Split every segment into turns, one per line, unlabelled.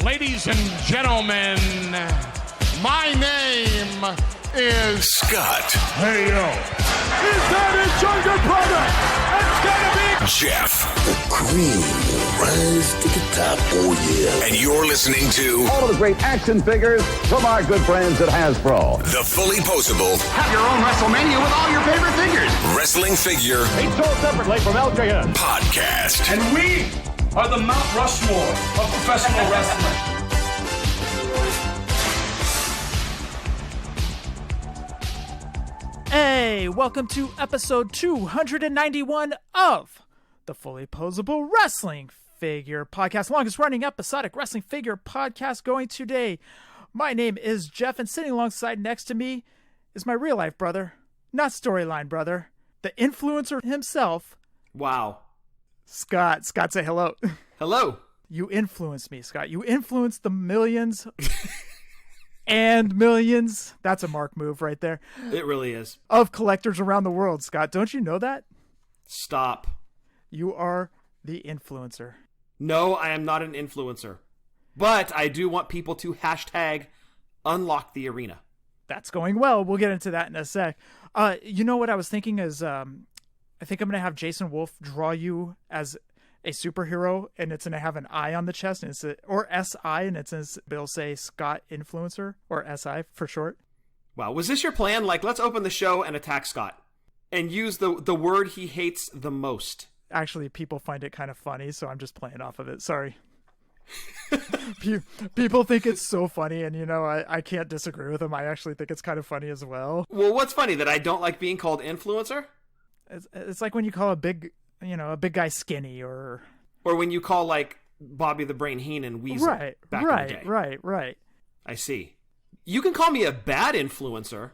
Ladies and gentlemen, my name is
Scott.
Hey, yo. Is that a Jungle product? It's gonna be
Jeff.
The cream will rise to the top. Oh, yeah.
And you're listening to
all of the great action figures from our good friends at Hasbro.
The Fullyposeable.
Have your own WrestleMania with all your favorite figures.
Wrestling figure.
Each sold separately from LJN.
Podcast.
And we are the Mount Rushmore of professional wrestling.
Hey, welcome to episode 291 of the Fullyposeable Wrestling Figure Podcast, longest running episodic wrestling figure podcast going today. My name is Jeff, and sitting alongside next to me is my real life brother, not storyline brother, the influencer himself.
Wow.
Scott, say hello.
Hello.
You influenced me, Scott. You influenced the millions and millions. That's a Mark move right there.
It really is.
Of collectors around the world, Scott. Don't you know that?
Stop.
You are the influencer.
No, I am not an influencer. But I do want people to hashtag unlock the arena.
That's going well. We'll get into that in a sec. You know what I was thinking is I think I'm going to have Jason Wolf draw you as a superhero, and it's going to have an I on the chest, and it's or SI, and it says, it'll say Scott Influencer, or SI for short.
Wow, was this your plan? Like, let's open the show and attack Scott and use the word he hates the most.
Actually, people find it kind of funny, so I'm just playing off of it. Sorry. People think it's so funny, and I can't disagree with them. I actually think it's kind of funny as well.
Well, what's funny? That I don't like being called influencer?
It's like when you call a big guy skinny, or
when you call like Bobby the Brain Heenan Weasel back in the day.
Right.
I see. You can call me a bad influencer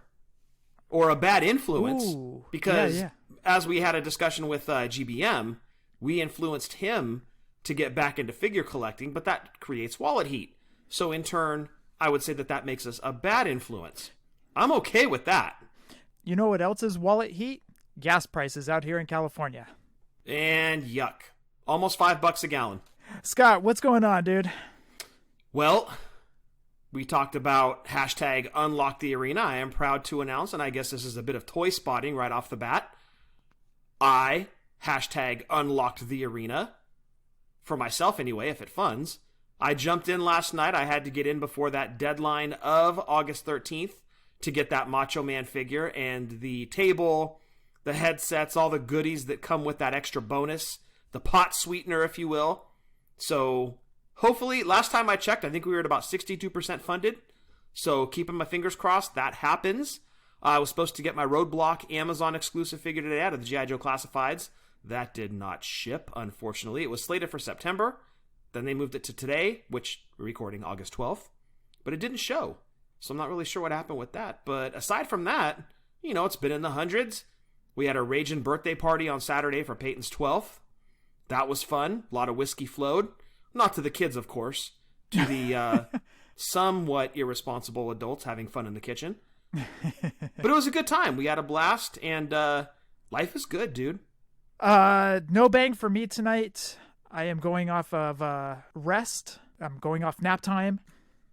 or a bad influence.
Ooh,
because
yeah.
As we had a discussion with GBM, we influenced him to get back into figure collecting, but that creates wallet heat. So in turn, I would say that makes us a bad influence. I'm okay with that.
You know what else is wallet heat? Gas prices out here in California.
And yuck. Almost $5 a gallon.
Scott, what's going on, dude?
Well, we talked about hashtag unlock the arena. I am proud to announce, and I guess this is a bit of toy spotting right off the bat, I hashtag unlocked the arena. For myself anyway, if it funds. I jumped in last night. I had to get in before that deadline of August 13th to get that Macho Man figure and the table, the headsets, all the goodies that come with that extra bonus, the pot sweetener, if you will. So hopefully, last time I checked, I think we were at about 62% funded. So keeping my fingers crossed, that happens. I was supposed to get my Roadblock Amazon exclusive figure today out of the G.I. Joe Classifieds. That did not ship, unfortunately. It was slated for September. Then they moved it to today, which we're recording August 12th. But it didn't show. So I'm not really sure what happened with that. But aside from that, it's been in the hundreds. We had a raging birthday party on Saturday for Peyton's 12th. That was fun. A lot of whiskey flowed. Not to the kids, of course. To the somewhat irresponsible adults having fun in the kitchen. But it was a good time. We had a blast, and life is good, dude.
No bang for me tonight. I am going off of rest. I'm going off nap time.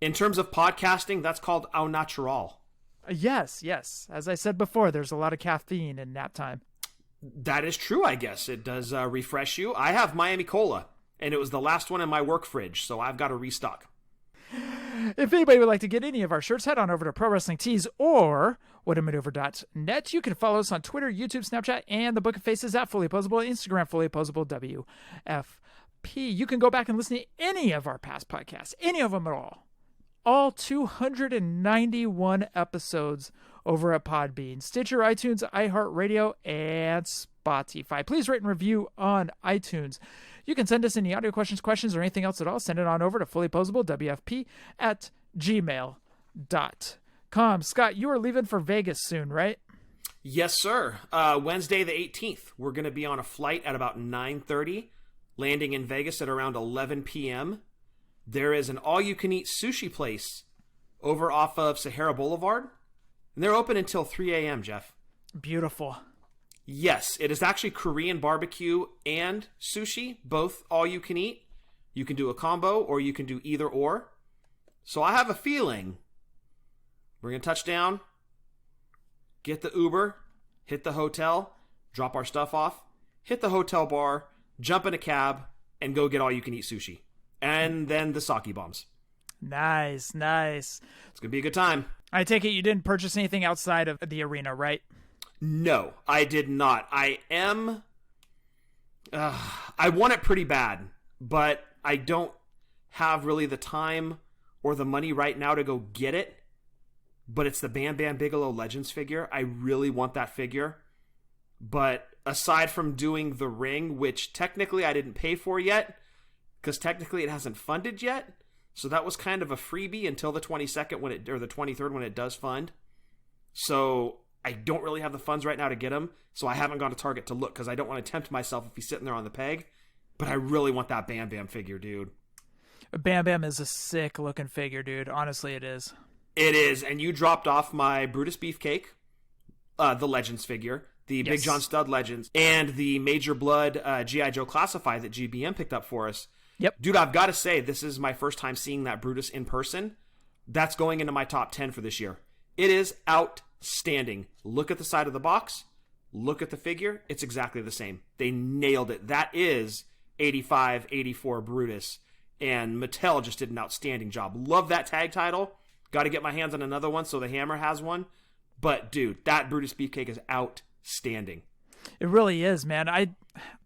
In terms of podcasting, that's called au natural.
Yes. As I said before, there's a lot of caffeine in nap time.
That is true, I guess. It does refresh you. I have Miami Cola, and it was the last one in my work fridge, so I've got to restock.
If anybody would like to get any of our shirts, head on over to Pro Wrestling Tees or whatamaneuver.net. You can follow us on Twitter, YouTube, Snapchat, and the Book of Faces at Fullyposeable, Instagram, Fullyposeable WFP. You can go back and listen to any of our past podcasts, any of them at all. All 291 episodes over at Podbean, Stitcher, iTunes, iHeartRadio, and Spotify. Please rate and review on iTunes. You can send us any audio questions, or anything else at all. Send it on over to fullyposeable.wfp@gmail.com. Scott, you are leaving for Vegas soon, right?
Yes, sir. Wednesday the 18th. We're going to be on a flight at about 9:30, landing in Vegas at around 11 p.m. There is an all-you-can-eat sushi place over off of Sahara Boulevard, and they're open until 3 a.m., Jeff.
Beautiful.
Yes, it is actually Korean barbecue and sushi, both all you can eat. You can do a combo, or you can do either or. So I have a feeling we're going to touch down, get the Uber, hit the hotel, drop our stuff off, hit the hotel bar, jump in a cab, and go get all-you-can-eat sushi. And then the sake bombs.
Nice, nice.
It's going to be a good time.
I take it you didn't purchase anything outside of the arena, right?
No, I did not. I want it pretty bad, but I don't have really the time or the money right now to go get it. But it's the Bam Bam Bigelow Legends figure. I really want that figure. But aside from doing the ring, which technically I didn't pay for yet, because technically it hasn't funded yet, so that was kind of a freebie until the 22nd or the 23rd when it does fund. So I don't really have the funds right now to get him, so I haven't gone to Target to look because I don't want to tempt myself if he's sitting there on the peg. But I really want that Bam Bam figure, dude.
Bam Bam is a sick looking figure, dude. Honestly, it is.
It is, and you dropped off my Brutus Beefcake, the Legends figure, the Big John Stud Legends, and the Major Blood G.I. Joe Classify that GBM picked up for us.
Yep.
Dude, I've got to say, this is my first time seeing that Brutus in person. That's going into my top 10 for this year. It is outstanding. Look at the side of the box. Look at the figure. It's exactly the same. They nailed it. That is 85, 84 Brutus. And Mattel just did an outstanding job. Love that tag title. Got to get my hands on another one so the Hammer has one. But, dude, that Brutus Beefcake is outstanding.
It really is, man.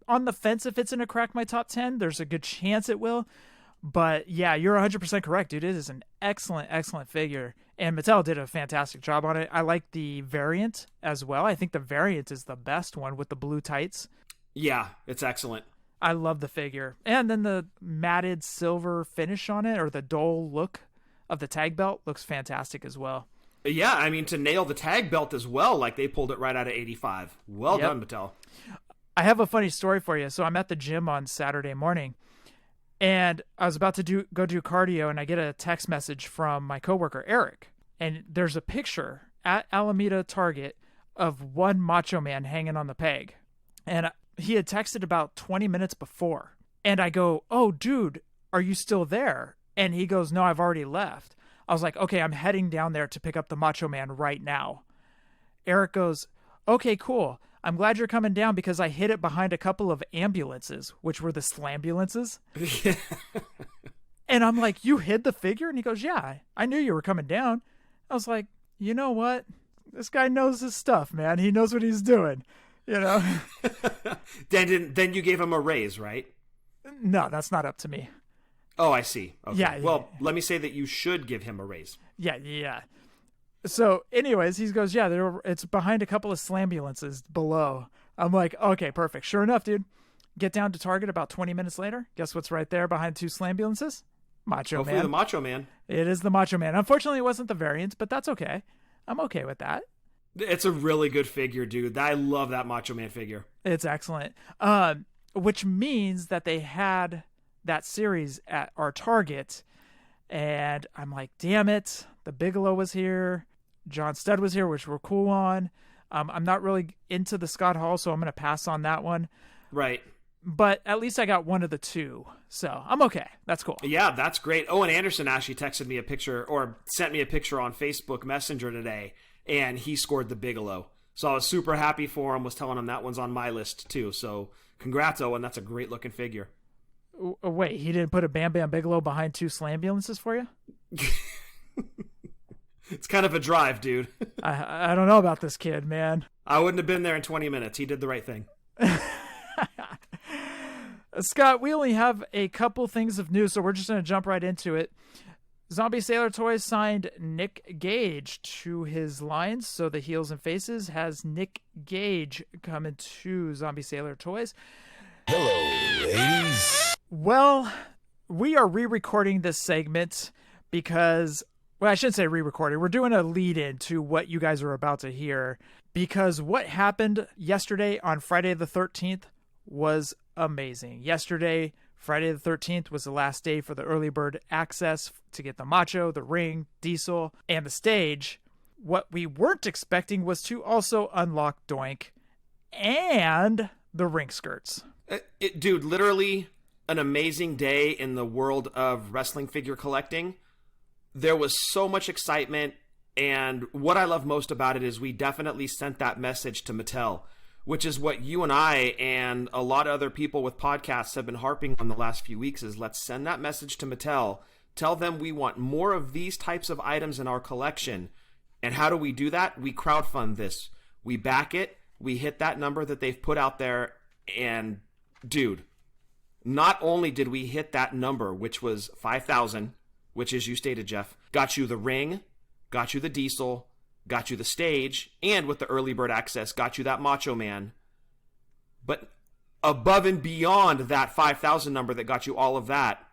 On the fence if it's going to crack my top 10. There's a good chance it will. But, yeah, you're 100% correct, dude. It is an excellent, excellent figure. And Mattel did a fantastic job on it. I like the variant as well. I think the variant is the best one with the blue tights.
Yeah, it's excellent.
I love the figure. And then the matted silver finish on it, or the dull look of the tag belt, looks fantastic as well.
Yeah, I mean, to nail the tag belt as well, like they pulled it right out of 85. Well done, Mattel.
I have a funny story for you. So I'm at the gym on Saturday morning, and I was about to go do cardio, and I get a text message from my coworker, Eric. And there's a picture at Alameda Target of one Macho Man hanging on the peg. And he had texted about 20 minutes before. And I go, "Oh, dude, are you still there?" And he goes, "No, I've already left." I was like, "Okay, I'm heading down there to pick up the Macho Man right now." Eric goes, "Okay, cool. I'm glad you're coming down because I hid it behind a couple of ambulances," which were the slambulances. And I'm like, "You hid the figure?" And he goes, "Yeah, I knew you were coming down." I was like, "You know what? This guy knows his stuff, man. He knows what he's doing." You know?
Then you gave him a raise, right?
No, that's not up to me.
Oh, I see. Okay.
Yeah.
Well, let me say that you should give him a raise.
Yeah. So anyways, he goes, "Yeah, it's behind a couple of slambulances below." I'm like, "Okay, perfect." Sure enough, dude. Get down to Target about 20 minutes later. Guess what's right there behind two slambulances? Macho
Hopefully
Man.
the Macho Man.
It is the Macho Man. Unfortunately, it wasn't the variant, but that's okay. I'm okay with that.
It's a really good figure, dude. I love that Macho Man figure.
It's excellent. Which means that they had that series at our Target, and I'm like, damn it. The Bigelow was here. John Studd was here, which we're cool on. I'm not really into the Scott Hall, so I'm going to pass on that one.
Right.
But at least I got one of the two, so I'm okay. That's cool.
Yeah, that's great. Owen Anderson actually texted me a picture or sent me a picture on Facebook Messenger today, and he scored the Bigelow. So I was super happy for him, was telling him that one's on my list too. So congrats, Owen. That's a great looking figure.
Wait, he didn't put a Bam Bam Bigelow behind two slambulances for you?
It's kind of a drive, dude.
I don't know about this kid, man.
I wouldn't have been there in 20 minutes. He did the right thing.
Scott, we only have a couple things of news, so we're just going to jump right into it. Zombie Sailor Toys signed Nick Gage to his lines, so the Heels and Faces has Nick Gage coming to Zombie Sailor Toys.
Hello, ladies.
Well, we are re-recording this segment because, well, I shouldn't say re-recording. We're doing a lead-in to what you guys are about to hear, because what happened yesterday on Friday the 13th was amazing. Yesterday, Friday the 13th, was the last day for the early bird access to get the Macho, the ring, Diesel, and the stage. What we weren't expecting was to also unlock Doink and the ring skirts.
Dude, literally an amazing day in the world of wrestling figure collecting. There was so much excitement, and what I love most about it is we definitely sent that message to Mattel, which is what you and I and a lot of other people with podcasts have been harping on the last few weeks, is let's send that message to Mattel. Tell them we want more of these types of items in our collection. And how do we do that? We crowdfund this. We back it. We hit that number that they've put out there. And dude, not only did we hit that number, which was 5,000, which, as you stated, Jeff, got you the ring, got you the Diesel, got you the stage, and with the early bird access, got you that Macho Man. But above and beyond that 5,000 number that got you all of that,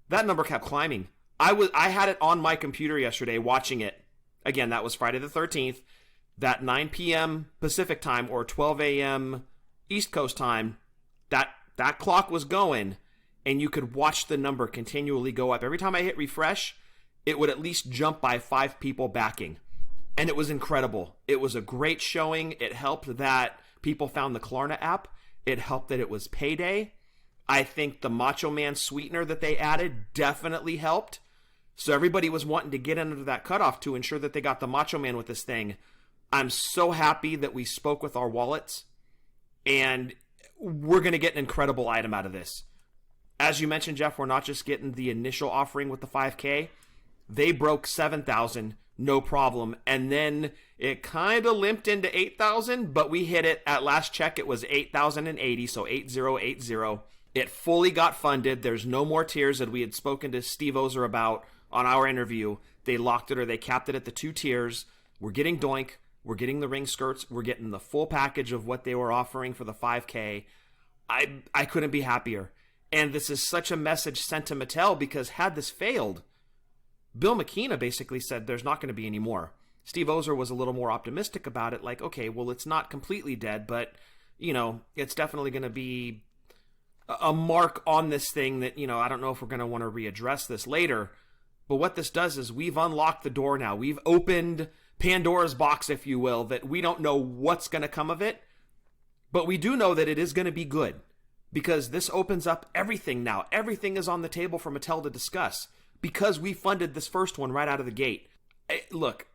that number kept climbing. I had it on my computer yesterday watching it. Again, that was Friday the 13th. That 9 p.m. Pacific time or 12 a.m. East Coast time, that clock was going, and you could watch the number continually go up. Every time I hit refresh, it would at least jump by 5 people backing. And it was incredible. It was a great showing. It helped that people found the Klarna app. It helped that it was payday. I think the Macho Man sweetener that they added definitely helped. So everybody was wanting to get into that cutoff to ensure that they got the Macho Man with this thing. I'm so happy that we spoke with our wallets, and we're going to get an incredible item out of this. As you mentioned, Jeff, we're not just getting the initial offering with the 5K. They broke 7,000, no problem. And then it kind of limped into 8,000, but we hit it. At last check, it was 8,080, so 8080. It fully got funded. There's no more tiers that we had spoken to Steve Ozer about on our interview. They locked it, or they capped it at the 2 tiers. We're getting Doink. We're getting the ring skirts. We're getting the full package of what they were offering for the 5K. I couldn't be happier. And this is such a message sent to Mattel, because had this failed, Bill McKenna basically said there's not going to be any more. Steve Ozer was a little more optimistic about it, like, okay, well, it's not completely dead, but, you know, it's definitely going to be a mark on this thing that, you know, I don't know if we're going to want to readdress this later. But what this does is we've unlocked the door now. We've opened Pandora's box, if you will, that we don't know what's going to come of it. But we do know that it is going to be good, because this opens up everything now. Everything is on the table for Mattel to discuss, because we funded this first one right out of the gate. Look,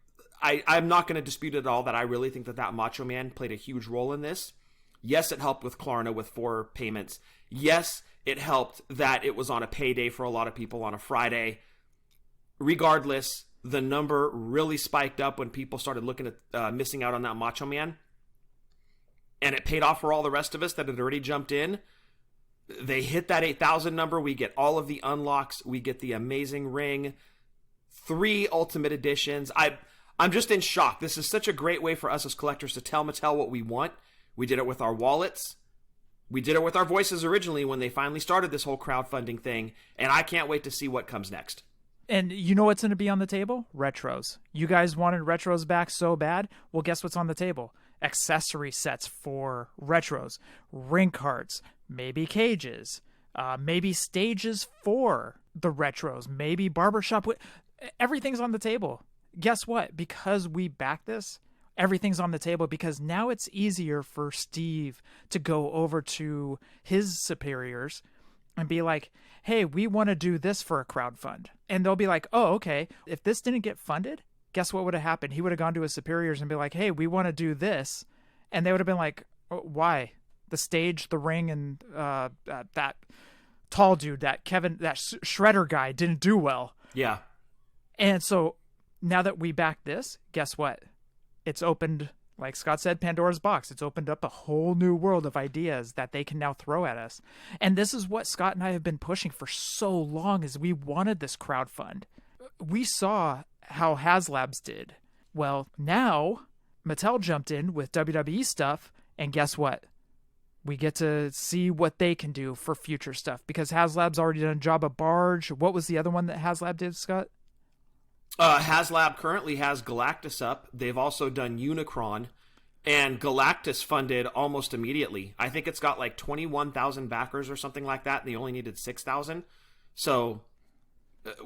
I'm not going to dispute at all that I really think that Macho Man played a huge role in this. Yes, it helped with Klarna with 4 payments. Yes, it helped that it was on a payday for a lot of people on a Friday. Regardless, the number really spiked up when people started looking at missing out on that Macho Man. And it paid off for all the rest of us that had already jumped in. They hit that 8,000 number. We get all of the unlocks. We get the amazing ring. 3 Ultimate Editions. I'm just in shock. This is such a great way for us as collectors to tell Mattel what we want. We did it with our wallets. We did it with our voices originally when they finally started this whole crowdfunding thing. And I can't wait to see what comes next.
And you know what's going to be on the table? Retros. You guys wanted retros back so bad? Well, guess what's on the table? Accessory sets for retros. Ring carts. Maybe cages. Maybe stages for the retros. Maybe barbershop. Everything's on the table. Guess what? Because we back this, everything's on the table, because now it's easier for Steve to go over to his superiors and be like, hey, we want to do this for a crowdfund. And they'll be like, oh, okay. If this didn't get funded, guess what would have happened? He would have gone to his superiors and be like, hey, we want to do this. And they would have been like, why? The stage, the ring, and that tall dude, that Shredder guy didn't do well.
Yeah.
And so now that we back this, guess what? It's opened, like Scott said, Pandora's box. It's opened up a whole new world of ideas that they can now throw at us. And this is what Scott and I have been pushing for so long, is we wanted this crowdfund. We saw how HasLabs did. Well, now Mattel jumped in with WWE stuff, and guess what? We get to see what they can do for future stuff, because HasLab's already done a job of Barge. What was the other one that HasLab did, Scott?
HasLab currently has Galactus up. They've also done Unicron, and Galactus funded almost immediately. I think it's got like 21,000 backers or something like that, and they only needed 6,000. So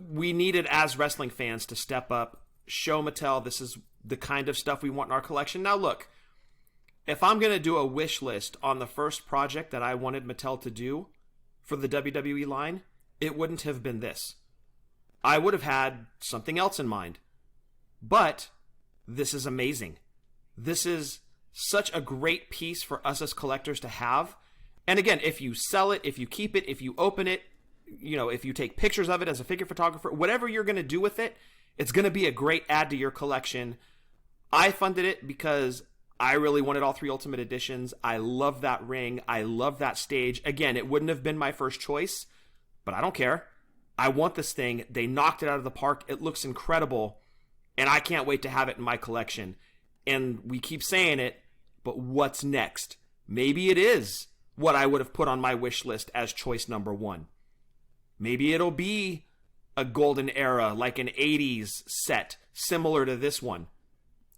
we needed, as wrestling fans, to step up, show Mattel this is the kind of stuff we want in our collection. Now look, if I'm going to do a wish list on the first project that I wanted Mattel to do for the WWE line, it wouldn't have been this. I would have had something else in mind. But this is amazing. This is such a great piece for us as collectors to have. And again, if you sell it, if you keep it, if you open it, if you take pictures of it as a figure photographer, whatever you're going to do with it, it's going to be a great add to your collection. I funded it because I really wanted all 3 Ultimate Editions. I love that ring. I love that stage. Again, it wouldn't have been my first choice, but I don't care. I want this thing. They knocked it out of the park. It looks incredible, and I can't wait to have it in my collection. And we keep saying it, but what's next? Maybe it is what I would have put on my wish list as choice number 1. Maybe it'll be a golden era, like an 80s set, similar to this one.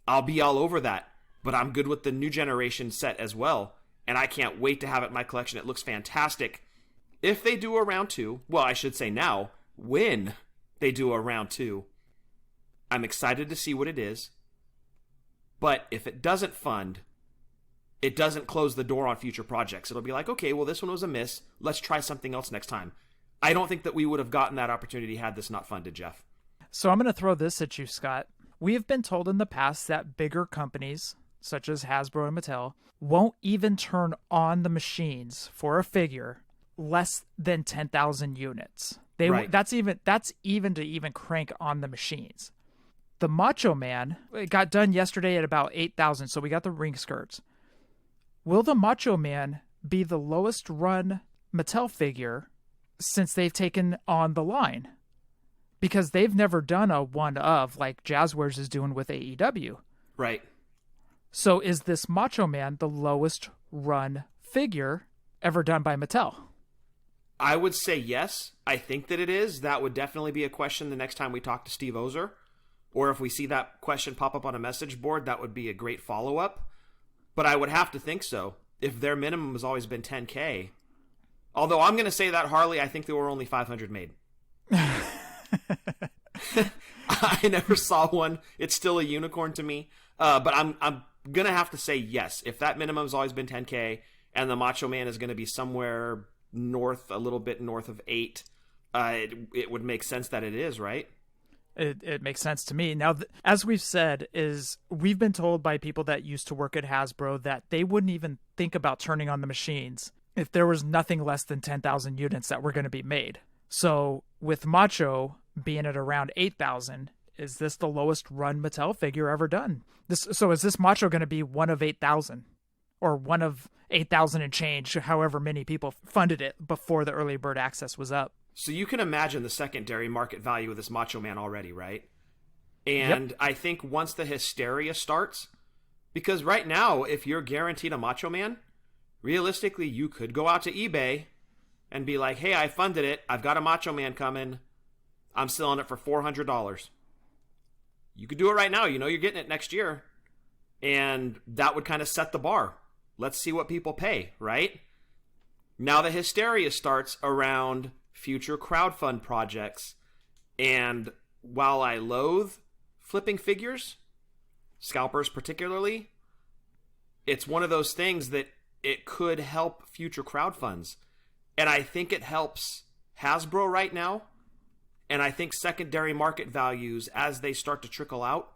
I'll be all over that, but I'm good with the new generation set as well, and I can't wait to have it in my collection. It looks fantastic. If they do a round 2, well, I should say now, when they do a round 2, I'm excited to see what it is. But if it doesn't fund, it doesn't close the door on future projects. It'll be like, okay, well, this one was a miss. Let's try something else next time. I don't think that we would have gotten that opportunity had this not funded, Jeff.
So I'm going to throw this at you, Scott. We have been told in the past that bigger companies, such as Hasbro and Mattel, won't even turn on the machines for a figure less than 10,000 units.
Right.
That's even to even crank on the machines. The Macho Man, it got done yesterday at about 8,000, so we got the ring skirts. Will the Macho Man be the lowest run Mattel figure since they've taken on the line? Because they've never done a one of like Jazzwares is doing with AEW.
Right.
So is this Macho Man the lowest run figure ever done by Mattel?
I would say yes. I think that it is. That would definitely be a question the next time we talk to Steve Ozer. Or if we see that question pop up on a message board, that would be a great follow-up. But I would have to think so. If their minimum has always been 10K. Although I'm going to say that, Harley, I think there were only 500 made. I never saw one. It's still a unicorn to me. But I'm going to have to say yes. If that minimum has always been 10K and the Macho Man is going to be somewhere north, a little bit north of 8, it would make sense that it is, right?
It makes sense to me. Now, as we've said, we've been told by people that used to work at Hasbro that they wouldn't even think about turning on the machines if there was nothing less than 10,000 units that were going to be made. So with Macho being at around 8,000, is this the lowest run Mattel figure ever done? So is this Macho going to be one of 8,000 or one of 8,000 and change, however many people funded it before the early bird access was up?
So you can imagine the secondary market value of this Macho Man already, right? And yep. I think once the hysteria starts, because right now, if you're guaranteed a Macho Man, realistically, you could go out to eBay and be like, hey, I funded it. I've got a Macho Man coming. I'm selling it for $400. You could do it right now. You know you're getting it next year. And that would kind of set the bar. Let's see what people pay, right? Now the hysteria starts around future crowdfund projects. And while I loathe flipping figures, scalpers particularly, it's one of those things that it could help future crowdfunds. And I think it helps Hasbro right now. And I think secondary market values, as they start to trickle out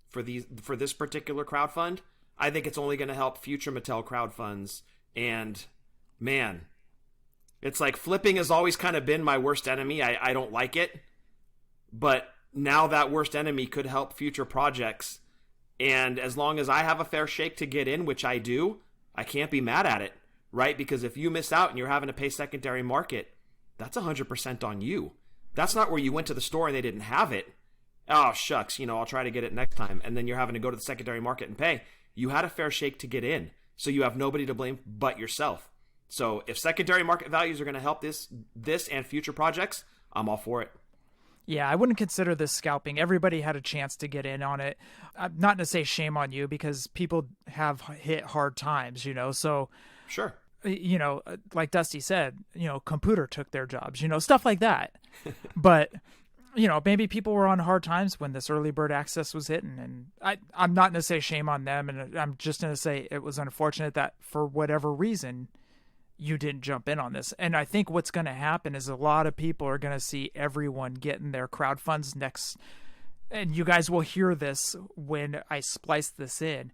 for this particular crowdfund, I think it's only going to help future Mattel crowdfunds. And man, it's like flipping has always kind of been my worst enemy. I don't like it. But now that worst enemy could help future projects. And as long as I have a fair shake to get in, which I do, I can't be mad at it, right? Because if you miss out and you're having to pay secondary market, that's 100% on you. That's not where you went to the store and they didn't have it. Oh, shucks, I'll try to get it next time. And then you're having to go to the secondary market and pay. You had a fair shake to get in, so you have nobody to blame but yourself. So if secondary market values are going to help this and future projects, I'm all for it.
Yeah, I wouldn't consider this scalping. Everybody had a chance to get in on it. Not to say shame on you, because people have hit hard times, so...
Sure.
Like Dusty said, computer took their jobs, stuff like that. But, maybe people were on hard times when this early bird access was hitting. And I'm not going to say shame on them. And I'm just going to say it was unfortunate that for whatever reason, you didn't jump in on this. And I think what's going to happen is a lot of people are going to see everyone getting their crowd funds next. And you guys will hear this when I splice this in.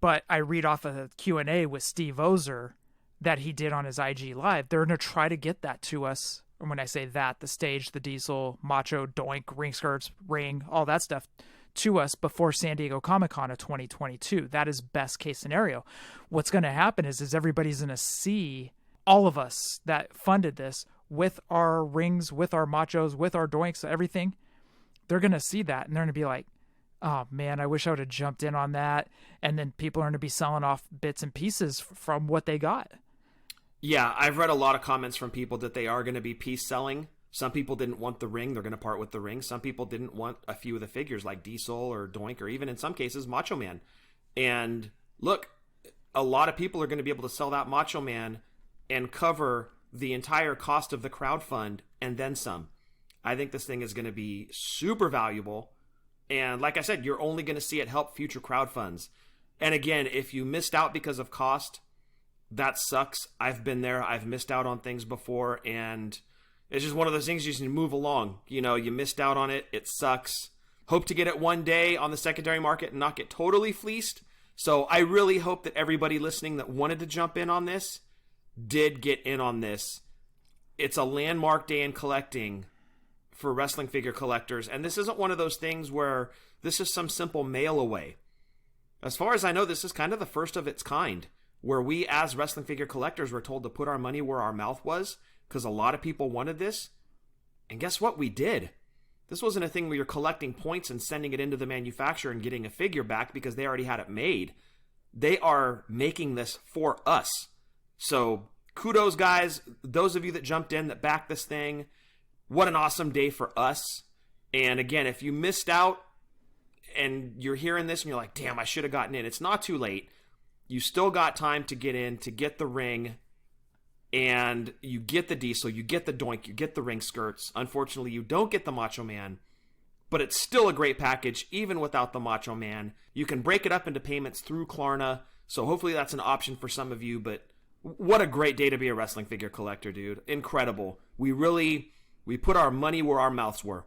But I read off a Q&A with Steve Ozer that he did on his IG Live. They're going to try to get that to us. And when I say that, the stage, the diesel, macho, doink, ring skirts, ring, all that stuff to us before San Diego Comic-Con of 2022. That is best case scenario. What's going to happen is everybody's going to see all of us that funded this with our rings, with our machos, with our doinks, everything. They're going to see that and they're going to be like, oh man, I wish I would have jumped in on that. And then people are going to be selling off bits and pieces from what they got.
Yeah, I've read a lot of comments from people that they are going to be piece selling. Some people didn't want the ring. They're going to part with the ring. Some people didn't want a few of the figures like Diesel or Doink or even in some cases Macho Man. And look, a lot of people are going to be able to sell that Macho Man and cover the entire cost of the crowdfund and then some. I think this thing is going to be super valuable. And like I said, you're only going to see it help future crowdfunds. And again, if you missed out because of cost, that sucks. I've been there. I've missed out on things before, and it's just one of those things you just need to move along. You know, you missed out on it. It sucks. Hope to get it one day on the secondary market and not get totally fleeced. So I really hope that everybody listening that wanted to jump in on this did get in on this. It's a landmark day in collecting for wrestling figure collectors, and this isn't one of those things where this is some simple mail away. As far as I know, this is kind of the first of its kind, where we as wrestling figure collectors were told to put our money where our mouth was, because a lot of people wanted this. And guess what? We did. This wasn't a thing where you're collecting points and sending it into the manufacturer and getting a figure back because they already had it made. They are making this for us. So kudos, guys. Those of you that jumped in, that backed this thing, what an awesome day for us. And again, if you missed out and you're hearing this and you're like, damn, I should have gotten in, it's not too late. You still got time to get in, to get the ring, and you get the Diesel, you get the Doink, you get the ring skirts. Unfortunately, you don't get the Macho Man, but it's still a great package, even without the Macho Man. You can break it up into payments through Klarna, so hopefully that's an option for some of you, but what a great day to be a wrestling figure collector, dude. Incredible. We put our money where our mouths were.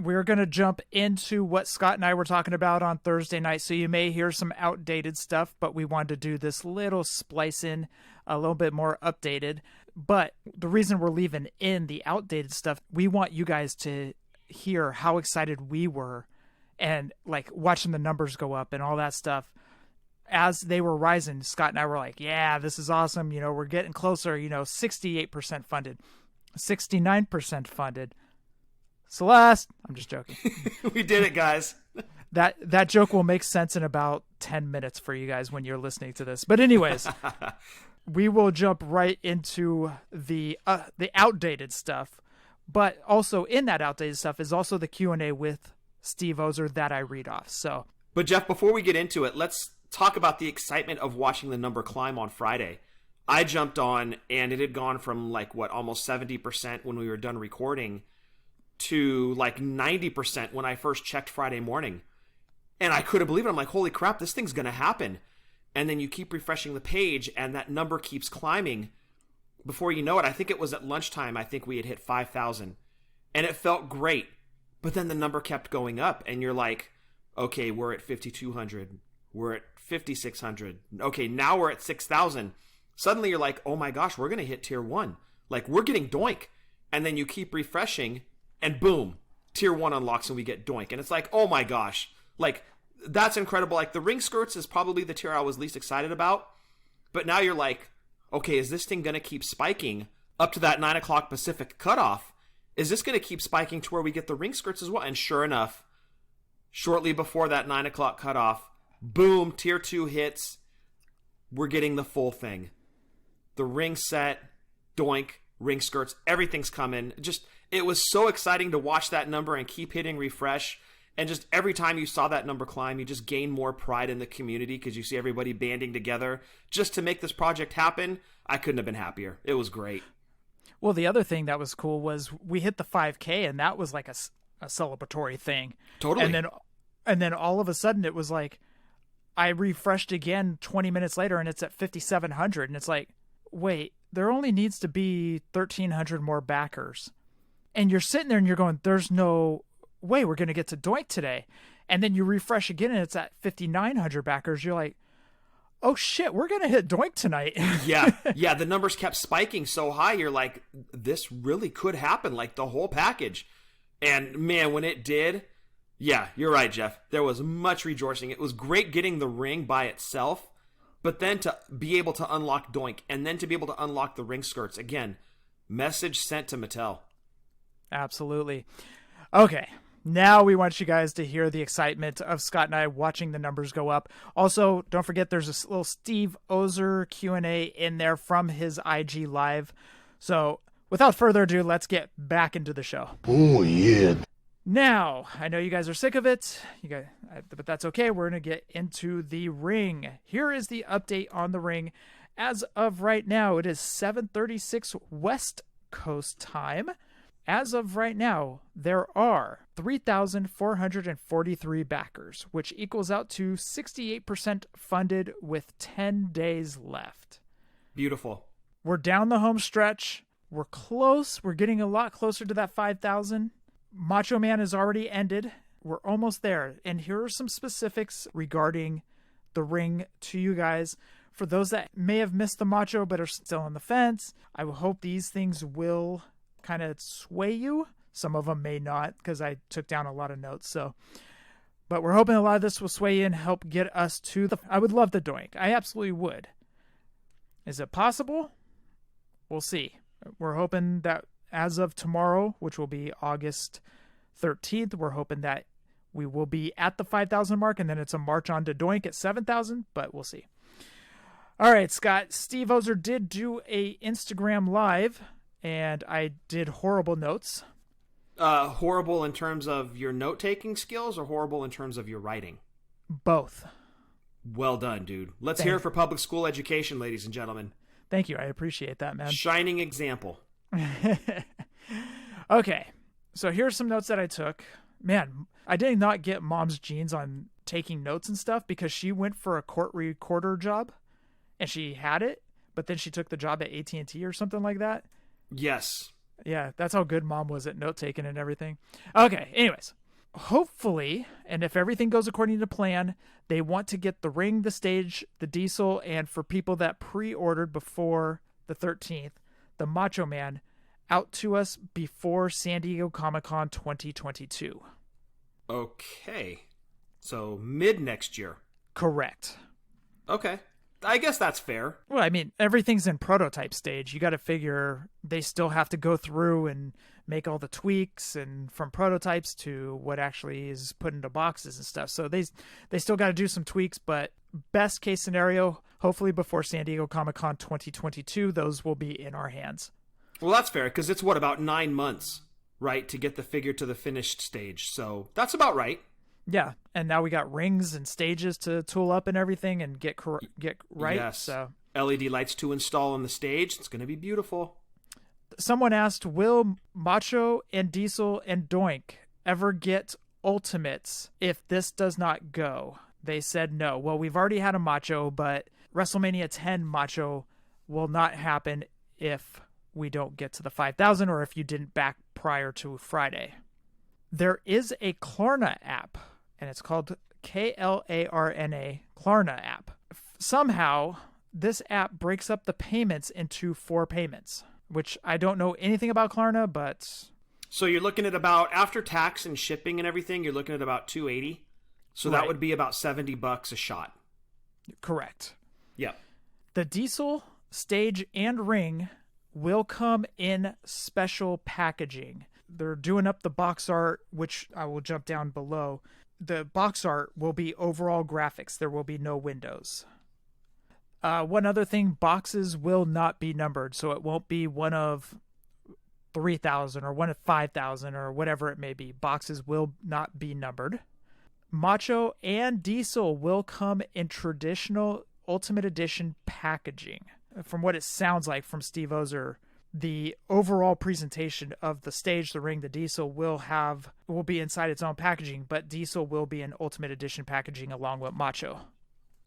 We're going to jump into what Scott and I were talking about on Thursday night, so you may hear some outdated stuff, but we wanted to do this little splice in a little bit more updated. But the reason we're leaving in the outdated stuff, we want you guys to hear how excited we were and like watching the numbers go up and all that stuff. As they were rising, Scott and I were like, yeah, this is awesome. You know, we're getting closer, 68% funded, 69% funded. Celeste, I'm just joking.
We did it, guys.
That joke will make sense in about 10 minutes for you guys when you're listening to this. But anyways, we will jump right into the outdated stuff. But also in that outdated stuff is also the Q&A with Steve Ozer that I read off. So,
but Jeff, before we get into it, let's talk about the excitement of watching the number climb on Friday. I jumped on and it had gone from almost 70% when we were done recording to 90% when I first checked Friday morning. And I couldn't believe it. I'm like, holy crap, this thing's going to happen. And then you keep refreshing the page and that number keeps climbing. Before you know it, I think it was at lunchtime, I think we had hit 5,000. And it felt great. But then the number kept going up and you're like, okay, we're at 5,200. We're at 5,600. Okay, now we're at 6,000. Suddenly you're like, oh my gosh, we're going to hit tier 1. We're getting Doink. And then you keep refreshing and boom, tier 1 unlocks and we get Doink. And it's like, oh my gosh. That's incredible. The ring skirts is probably the tier I was least excited about. But now you're like, okay, is this thing going to keep spiking up to that 9 o'clock Pacific cutoff? Is this going to keep spiking to where we get the ring skirts as well? And sure enough, shortly before that 9 o'clock cutoff, boom, tier 2 hits. We're getting the full thing. The ring set, Doink, ring skirts, everything's coming. It was so exciting to watch that number and keep hitting refresh. And just every time you saw that number climb, you just gain more pride in the community because you see everybody banding together just to make this project happen. I couldn't have been happier. It was great.
Well, the other thing that was cool was we hit the 5K and that was like a celebratory thing.
Totally.
And then all of a sudden it was like, I refreshed again 20 minutes later and it's at 5,700 and it's like, wait, there only needs to be 1,300 more backers. And you're sitting there and you're going, there's no way we're going to get to Doink today. And then you refresh again and it's at 5,900 backers. You're like, oh shit, we're going to hit Doink tonight.
Yeah. The numbers kept spiking so high. You're like, this really could happen, like the whole package. And man, when it did, yeah, you're right, Jeff. There was much rejoicing. It was great getting the ring by itself, but then to be able to unlock Doink and then to be able to unlock the ring skirts. Again, message sent to Mattel.
Absolutely. Okay. Now we want you guys to hear the excitement of Scott and I watching the numbers go up. Also, don't forget there's a little Steve Ozer Q&A in there from his IG Live. So without further ado, let's get back into the show.
Oh, yeah.
Now, I know you guys are sick of it, but that's okay. We're going to get into the ring. Here is the update on the ring. As of right now, it is 7:36 West Coast time. As of right now, there are 3,443 backers, which equals out to 68% funded with 10 days left.
Beautiful.
We're down the home stretch. We're close. We're getting a lot closer to that 5,000. Macho Man has already ended. We're almost there. And here are some specifics regarding the ring to you guys. For those that may have missed the Macho but are still on the fence, I hope these things will kind of sway you. Some of them may not because I took down a lot of notes. But we're hoping a lot of this will sway you and help get us to I would love the Doink. I absolutely would. Is it possible? We'll see. We're hoping that as of tomorrow, which will be August 13th, we're hoping that we will be at the 5,000 mark and then it's a march on to Doink at 7,000, but we'll see. All right, Scott. Steve Ozer did do a Instagram Live and I did horrible notes.
Horrible in terms of your note-taking skills or horrible in terms of your writing?
Both.
Well done, dude. Let's hear it for public school education, ladies and gentlemen.
Thank you. I appreciate that, man.
Shining example.
Okay. So here's some notes that I took. Man, I did not get Mom's genes on taking notes and stuff because she went for a court recorder job and she had it, but then she took the job at AT&T or something like that.
Yes.
Yeah, that's how good Mom was at note-taking and everything. Okay, anyways. Hopefully, and if everything goes according to plan, they want to get the ring, the stage, the diesel, and for people that pre-ordered before the 13th, the Macho Man, out to us before San Diego Comic-Con 2022.
Okay. So mid next year.
Correct.
Okay. I guess that's fair.
Well, I mean, everything's in prototype stage. You got to figure they still have to go through and make all the tweaks and from prototypes to what actually is put into boxes and stuff. So they still got to do some tweaks, but best case scenario, hopefully before San Diego Comic-Con 2022, those will be in our hands.
Well, that's fair because it's about 9 months, right, to get the figure to the finished stage. So that's about right.
Yeah, and now we got rings and stages to tool up and everything and get right.
Yes.
So
LED lights to install on the stage. It's going to be beautiful.
Someone asked, will Macho and Diesel and Doink ever get Ultimates if this does not go? They said no. Well, we've already had a Macho, but WrestleMania 10 Macho will not happen if we don't get to the 5,000 or if you didn't back prior to Friday. There is a Klarna app, and it's called Klarna, Klarna app. Somehow, this app breaks up the payments into 4 payments, which I don't know anything about Klarna, but...
So you're looking at about, after tax and shipping and everything, you're looking at about $280. So
Right.
that would be about $70 a shot.
Correct.
Yep.
The diesel, stage, and ring will come in special packaging. They're doing up the box art, which I will jump down below. The box art will be overall graphics. There will be no windows. One other thing, boxes will not be numbered, so it won't be one of 3,000 or one of 5,000 or whatever it may be. Boxes will not be numbered. Macho and Diesel will come in traditional Ultimate Edition packaging. From what it sounds like from Steve Ozer, the overall presentation of the stage, the ring, the Diesel will be inside its own packaging, but Diesel will be in Ultimate Edition packaging along with Macho.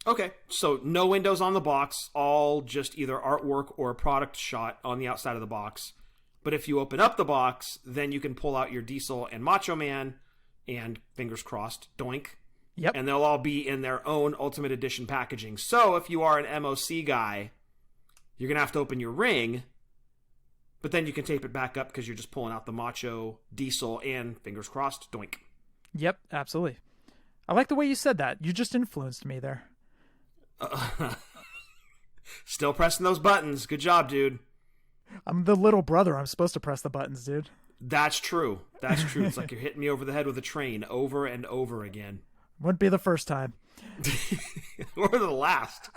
Okay, so no windows on the box, all just either artwork or a product shot on the outside of the box. But if you open up the box, then you can pull out your Diesel and Macho Man and, fingers crossed, Doink.
Yep.
And they'll all be in their own Ultimate Edition packaging. So if you are an MOC guy, you're going to have to open your ring, but then you can tape it back up because you're just pulling out the Macho, Diesel, and, fingers crossed, Doink.
Yep, absolutely. I like the way you said that. You just influenced me there.
Still pressing those buttons. Good job, dude.
I'm the little brother. I'm supposed to press the buttons, dude.
That's true. That's true. It's like you're hitting me over the head with a train over and over again.
Wouldn't be the first time.
Or the last.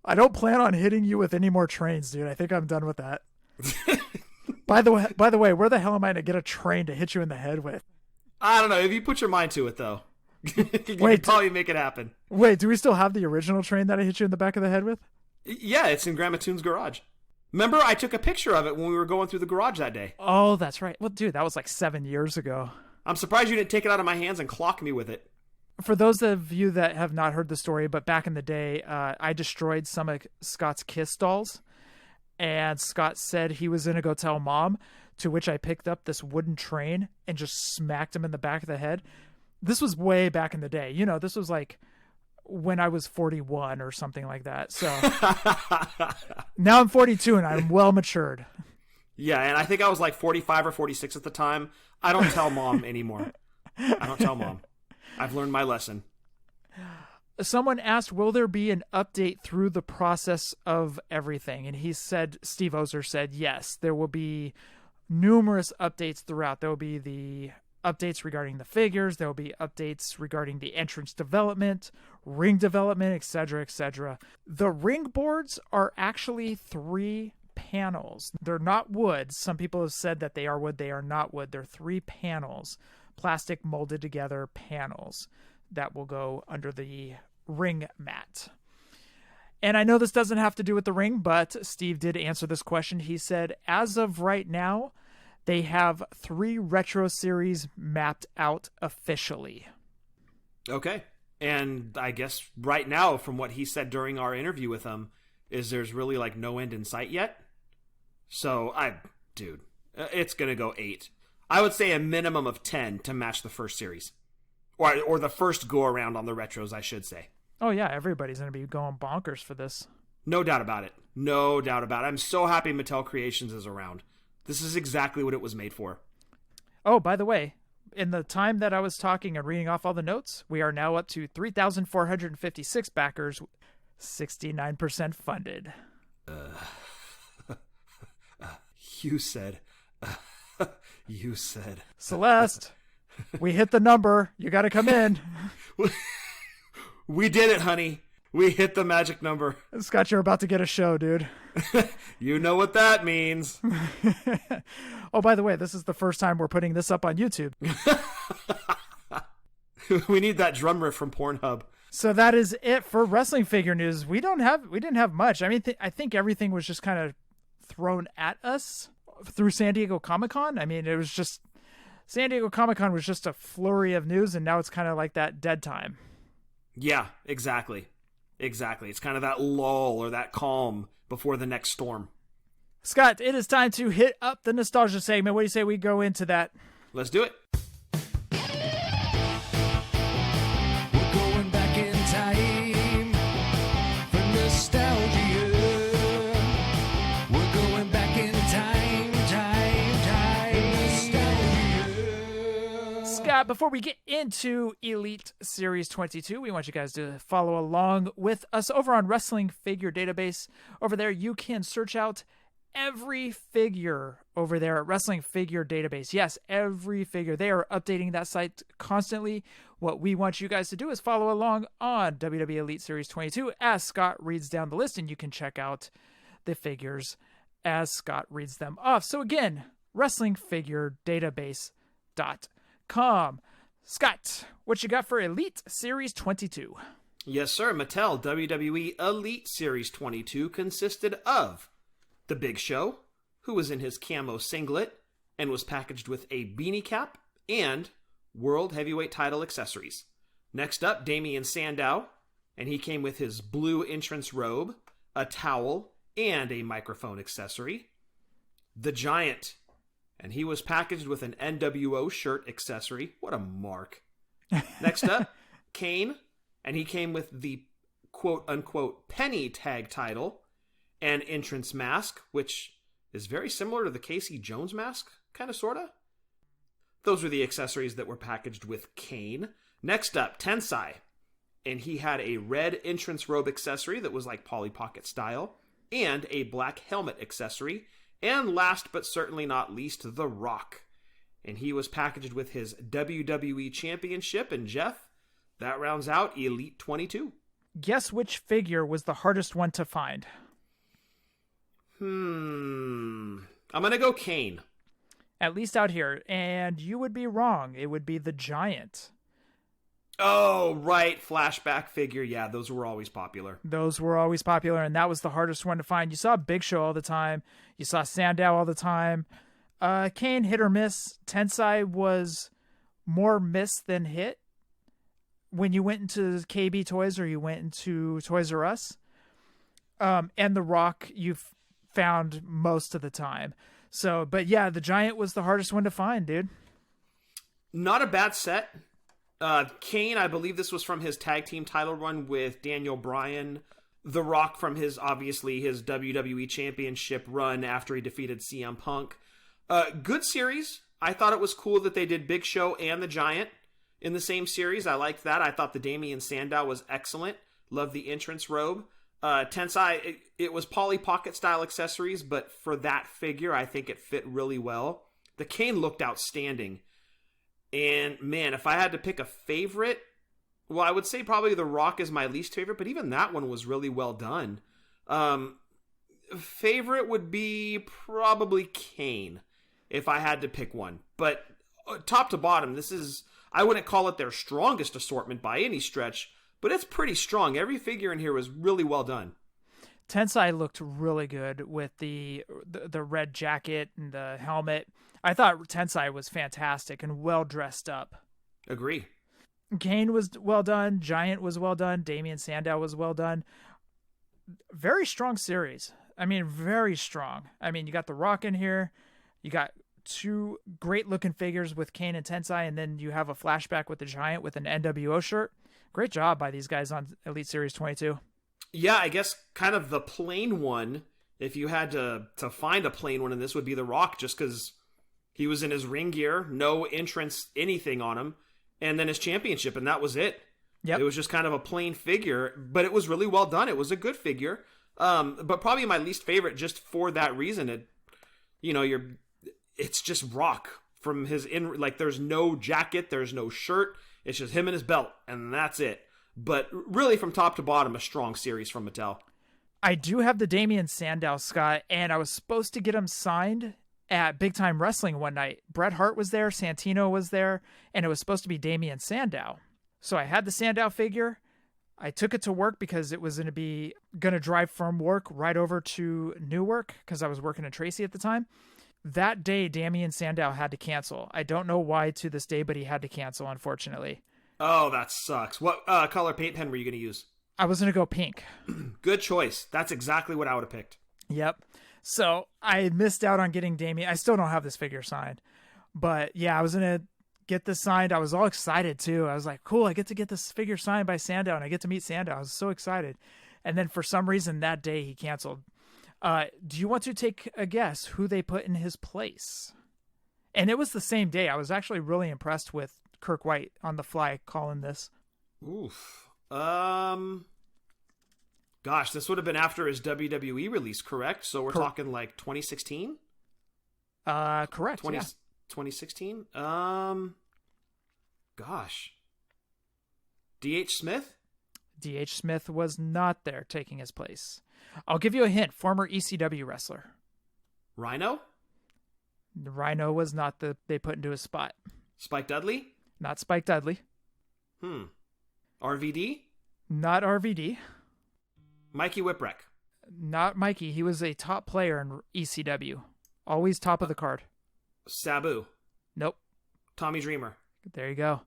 I don't plan on hitting you with any more trains, dude. I think I'm done with that. By the way, where the hell am I to get a train to hit you in the head with?
I don't know. If you put your mind to it, though, you can probably make it happen.
Wait, do we still have the original train that I hit you in the back of the head with?
Yeah, it's in Grandma Toon's garage. Remember, I took a picture of it when we were going through the garage that day.
Oh, that's right. Well, dude, that was like 7 years ago.
I'm surprised you didn't take it out of my hands and clock me with it.
For those of you that have not heard the story, but back in the day, I destroyed some of Scott's Kiss dolls, and Scott said he was going to go tell Mom, to which I picked up this wooden train and just smacked him in the back of the head. This was way back in the day. You know, this was like when I was 41 or something like that. So now I'm 42 and I'm well matured.
Yeah, and I think I was like 45 or 46 at the time. I don't tell Mom anymore. I don't tell Mom. I've learned my lesson.
Someone asked, will there be an update through the process of everything? And he said, Steve Ozer said, yes, there will be numerous updates throughout. There will be the updates regarding the figures. There will be updates regarding the entrance development, ring development, etc., etc. The ring boards are actually 3 panels. They're not wood. Some people have said that they are wood. They are not wood. They're 3 panels, plastic molded together panels that will go under the ring mat. And I know this doesn't have to do with the ring, but Steve did answer this question. He said, as of right now, they have 3 retro series mapped out officially.
Okay. And I guess right now, from what he said during our interview with him, is there's really like no end in sight yet. So dude, it's going to go 8. I would say a minimum of 10 to match the first series. Or the first go around on the retros, I should say.
Oh yeah, everybody's going to be going bonkers for this.
No doubt about it. No doubt about it. I'm so happy Mattel Creations is around. This is exactly what it was made for.
Oh, by the way, in the time that I was talking and reading off all the notes, we are now up to 3,456 backers, 69% funded.
You said. You said.
Celeste, we hit the number. You got to come in.
We did it, honey. We hit the magic number.
Scott, you're about to get a show, dude.
You know what that means.
Oh, by the way, this is the first time we're putting this up on YouTube.
We need that drum riff from Pornhub.
So that is it for wrestling figure news. We didn't have much. I mean, I think everything was just kind of thrown at us through San Diego Comic-Con. I mean, it was just San Diego Comic-Con was just a flurry of news, and now it's kind of like that dead time.
Yeah, exactly. Exactly. It's kind of that lull or that calm before the next storm.
Scott, it is time to hit up the nostalgia segment. What do you say we go into that?
Let's do it.
We're going back in time for nostalgia. We're going back in time, nostalgia.
Scott, before we get into Elite Series 22, we want you guys to follow along with us over on Wrestling Figure Database. Over there, you can search out every figure over there at Wrestling Figure Database. Yes, every figure. They are updating that site constantly. What we want you guys to do is follow along on WWE Elite Series 22 as Scott reads down the list, and you can check out the figures as Scott reads them off. So again, WrestlingFigureDatabase.com. Scott, what you got for Elite Series 22?
Yes, sir. Mattel WWE Elite Series 22 consisted of The Big Show, who was in his camo singlet and was packaged with a beanie cap and World Heavyweight title accessories. Next up, Damian Sandow, and he came with his blue entrance robe, a towel, and a microphone accessory. The Giant, and he was packaged with an NWO shirt accessory. What a mark. Next up, Kane, and he came with the quote-unquote penny tag title and entrance mask, which is very similar to the Casey Jones mask, kind of, sort of. Those were the accessories that were packaged with Kane. Next up, Tensai, and he had a red entrance robe accessory that was like Polly Pocket style, and a black helmet accessory, and last but certainly not least, The Rock. And he was packaged with his WWE Championship, and Jeff, that rounds out Elite 22.
Guess which figure was the hardest one to find?
I'm going to go Kane.
At least out here. And you would be wrong. It would be the Giant.
Oh, right. Flashback figure. Yeah, those were always popular.
Those were always popular, and that was the hardest one to find. You saw Big Show all the time. You saw Sandow all the time. Kane, hit or miss. Tensai was more miss than hit when you went into KB Toys or you went into Toys R Us. And The Rock you found most of the time. So, but yeah, the Giant was the hardest one to find, dude.
Not a bad set. Kane, I believe this was from his tag team title run with Daniel Bryan. The Rock from his WWE Championship run after he defeated CM Punk. Good series. I thought it was cool that they did Big Show and the Giant in the same series. I liked that. I thought the Damien Sandow was excellent. Loved the entrance robe. Tensai, it was Polly Pocket style accessories, but for that figure, I think it fit really well. The Kane looked outstanding. And man, if I had to pick a favorite, well, I would say probably The Rock is my least favorite, but even that one was really well done. Favorite would be probably Kane if I had to pick one. But top to bottom, I wouldn't call it their strongest assortment by any stretch, but it's pretty strong. Every figure in here was really well done.
Tensai looked really good with the red jacket and the helmet. I thought Tensai was fantastic and well dressed up.
Agree.
Kane was well done. Giant was well done. Damien Sandow was well done. Very strong series. I mean, very strong. I mean, you got The Rock in here. You got two great looking figures with Kane and Tensai, and then you have a flashback with the Giant with an NWO shirt. Great job by these guys on Elite Series 22.
Yeah, I guess kind of the plain one, if you had to find a plain one in this, would be The Rock, just because he was in his ring gear, no entrance, anything on him, and then his championship, and that was it.
Yep.
It was just kind of a plain figure, but it was really well done. It was a good figure, but probably my least favorite just for that reason. It's just Rock from his there's no jacket, there's no shirt. It's just him and his belt, and that's it. But really, from top to bottom, a strong series from Mattel.
I do have the Damien Sandow, Scott, and I was supposed to get him signed at Big Time Wrestling one night. Bret Hart was there, Santino was there, and it was supposed to be Damien Sandow. So I had the Sandow figure. I took it to work because it was going to drive from work right over to Newark because I was working in Tracy at the time. That day, Damien Sandow had to cancel. I don't know why to this day, but he had to cancel, unfortunately.
Oh, that sucks. What color paint pen were you going to use?
I was going to go pink.
Good choice. That's exactly what I would have picked.
Yep. So I missed out on getting Damien. I still don't have this figure signed. But yeah, I was going to get this signed. I was all excited too. I was like, cool, I get to get this figure signed by Sandow and I get to meet Sandow. I was so excited. And then for some reason that day he canceled. Do you want to take a guess who they put in his place? And it was the same day. I was actually really impressed with Kirk White on the fly calling this.
Oof. Gosh, this would have been after his WWE release, correct? So we're talking like 2016?
Correct.
2016? Gosh. D.H. Smith?
D.H. Smith was not there taking his place. I'll give you a hint. Former ECW wrestler.
Rhino?
Rhino was not they put into his spot.
Spike Dudley?
Not Spike Dudley.
RVD?
Not RVD.
Mikey Whipwreck?
Not Mikey. He was a top player in ECW. Always top of the card.
Sabu?
Nope.
Tommy Dreamer?
There you go.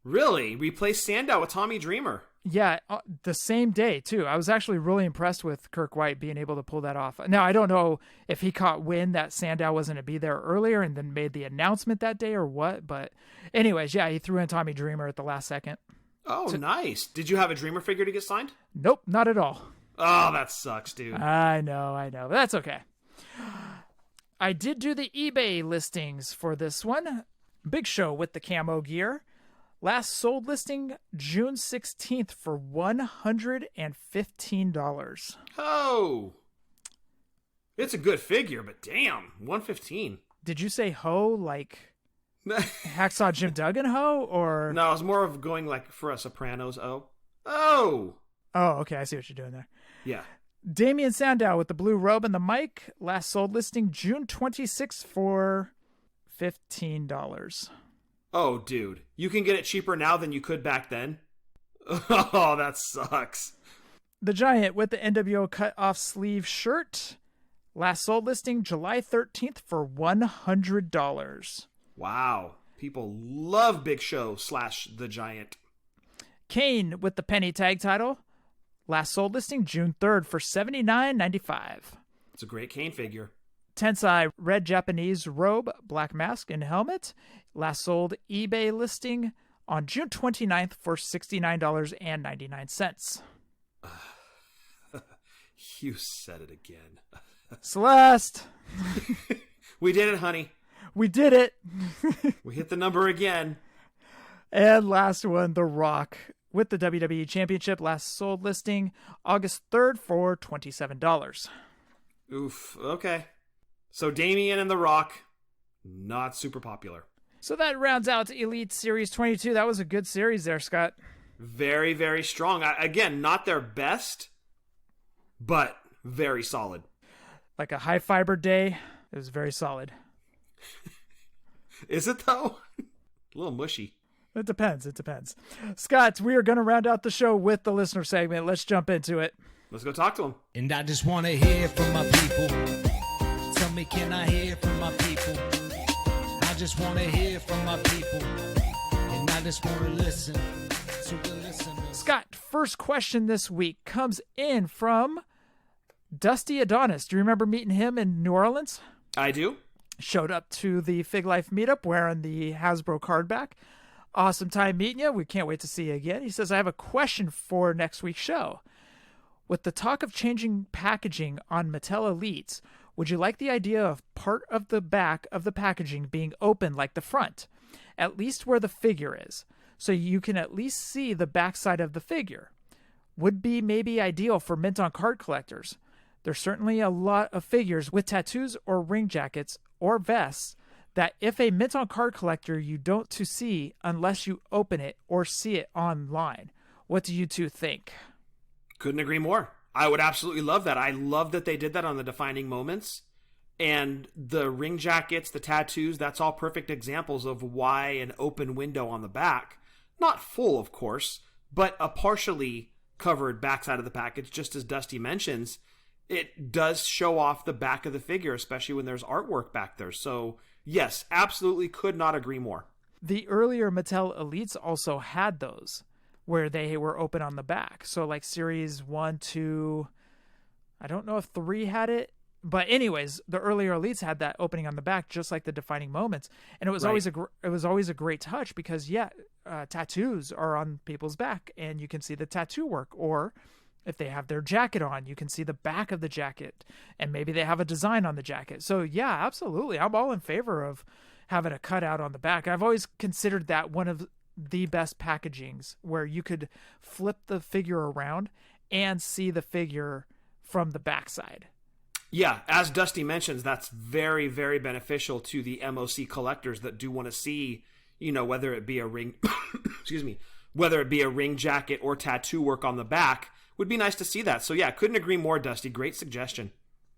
Really? Replaced Sandow with Tommy Dreamer.
Yeah, the same day, too. I was actually really impressed with Kirk White being able to pull that off. Now, I don't know if he caught wind that Sandow wasn't to be there earlier and then made the announcement that day or what. But anyways, yeah, he threw in Tommy Dreamer at the last second.
Oh, nice. Did you have a Dreamer figure to get signed?
Nope, not at all.
Oh, that sucks, dude.
I know. But that's okay. I did do the eBay listings for this one. Big Show with the camo gear. Last sold listing June 16th for $115.
Oh. It's a good figure, but damn, $115.
Did you say ho like Hacksaw Jim Duggan ho or
No, I was more of going like for a Sopranos O. Oh.
Oh, okay, I see what you're doing there.
Yeah.
Damian Sandow with the blue robe and the mic. Last sold listing June 26th for $15.
Oh, dude. You can get it cheaper now than you could back then? Oh, that sucks.
The Giant with the NWO cut-off sleeve shirt. Last sold listing July 13th for $100.
Wow. People love Big Show / The Giant.
Kane with the penny tag title. Last sold listing June 3rd for $79.95.
It's a great Kane figure.
Tensai red Japanese robe, black mask, and helmet. Last sold eBay listing on June 29th for $69.99.
You said it again.
Celeste!
We did it, honey.
We did it!
We hit the number again.
And last one, The Rock with the WWE Championship. Last sold listing August 3rd for $27.
Oof. Okay. So Damien and The Rock, not super popular.
So that rounds out Elite Series 22. That was a good series there, Scott.
Very, very strong. Again, not their best, but very solid.
Like a high fiber day, it was very solid.
Is it though? A little mushy.
It depends. Scott, we are going to round out the show with the listener segment. Let's jump into it.
Let's go talk to him.
And I just want to hear from my people. Tell me, can I hear from my people? I just want to hear from my people. And I just want to listen to the listeners.
Scott, first question this week comes in from Dusty Adonis. Do you remember meeting him in New Orleans?
I do.
Showed up to the Fig Life meetup wearing the Hasbro card back. Awesome time meeting you. We can't wait to see you again. He says, I have a question for next week's show. With the talk of changing packaging on Mattel Elites, would you like the idea of part of the back of the packaging being open like the front, at least where the figure is, so you can at least see the backside of the figure? Would be maybe ideal for mint on card collectors. There's certainly a lot of figures with tattoos or ring jackets or vests that if a mint on card collector you don't to see unless you open it or see it online. What do you two think?
Couldn't agree more. I would absolutely love that. I love that they did that on the defining moments. And the ring jackets, the tattoos, that's all perfect examples of why an open window on the back, not full, of course, but a partially covered backside of the package, just as Dusty mentions, it does show off the back of the figure, especially when there's artwork back there. So, yes, absolutely could not agree more.
The earlier Mattel Elites also had those, where they were open on the back. So like series 1, 2, I don't know if 3 had it, but anyways, the earlier Elites had that opening on the back, just like the defining moments. And it was always a great touch because tattoos are on people's back and you can see the tattoo work. Or if they have their jacket on, you can see the back of the jacket and maybe they have a design on the jacket. So yeah, absolutely. I'm all in favor of having a cutout on the back. I've always considered that one of the best packagings where you could flip the figure around and see the figure from the backside.
Yeah, as Dusty mentions, that's very, very beneficial to the MOC collectors that do want to see, whether it be a ring, whether it be a ring jacket or tattoo work on the back, would be nice to see that. So yeah, couldn't agree more, Dusty. Great suggestion.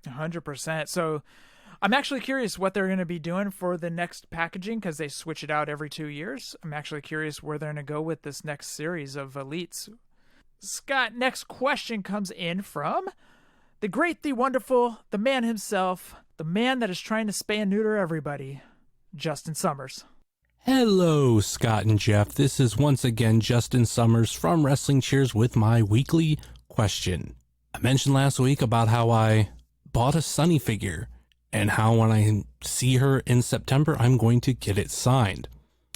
100%. So I'm actually curious what they're going to be doing for the next packaging because they switch it out every 2 years. I'm actually curious where they're going to go with this next series of Elites. Scott, next question comes in from the great, the wonderful, the man himself, the man that is trying to spay and neuter everybody, Justin Summers.
Hello, Scott and Jeff. This is once again Justin Summers from Wrestling Cheers with my weekly question. I mentioned last week about how I bought a Sunny figure and how when I see her in September, I'm going to get it signed.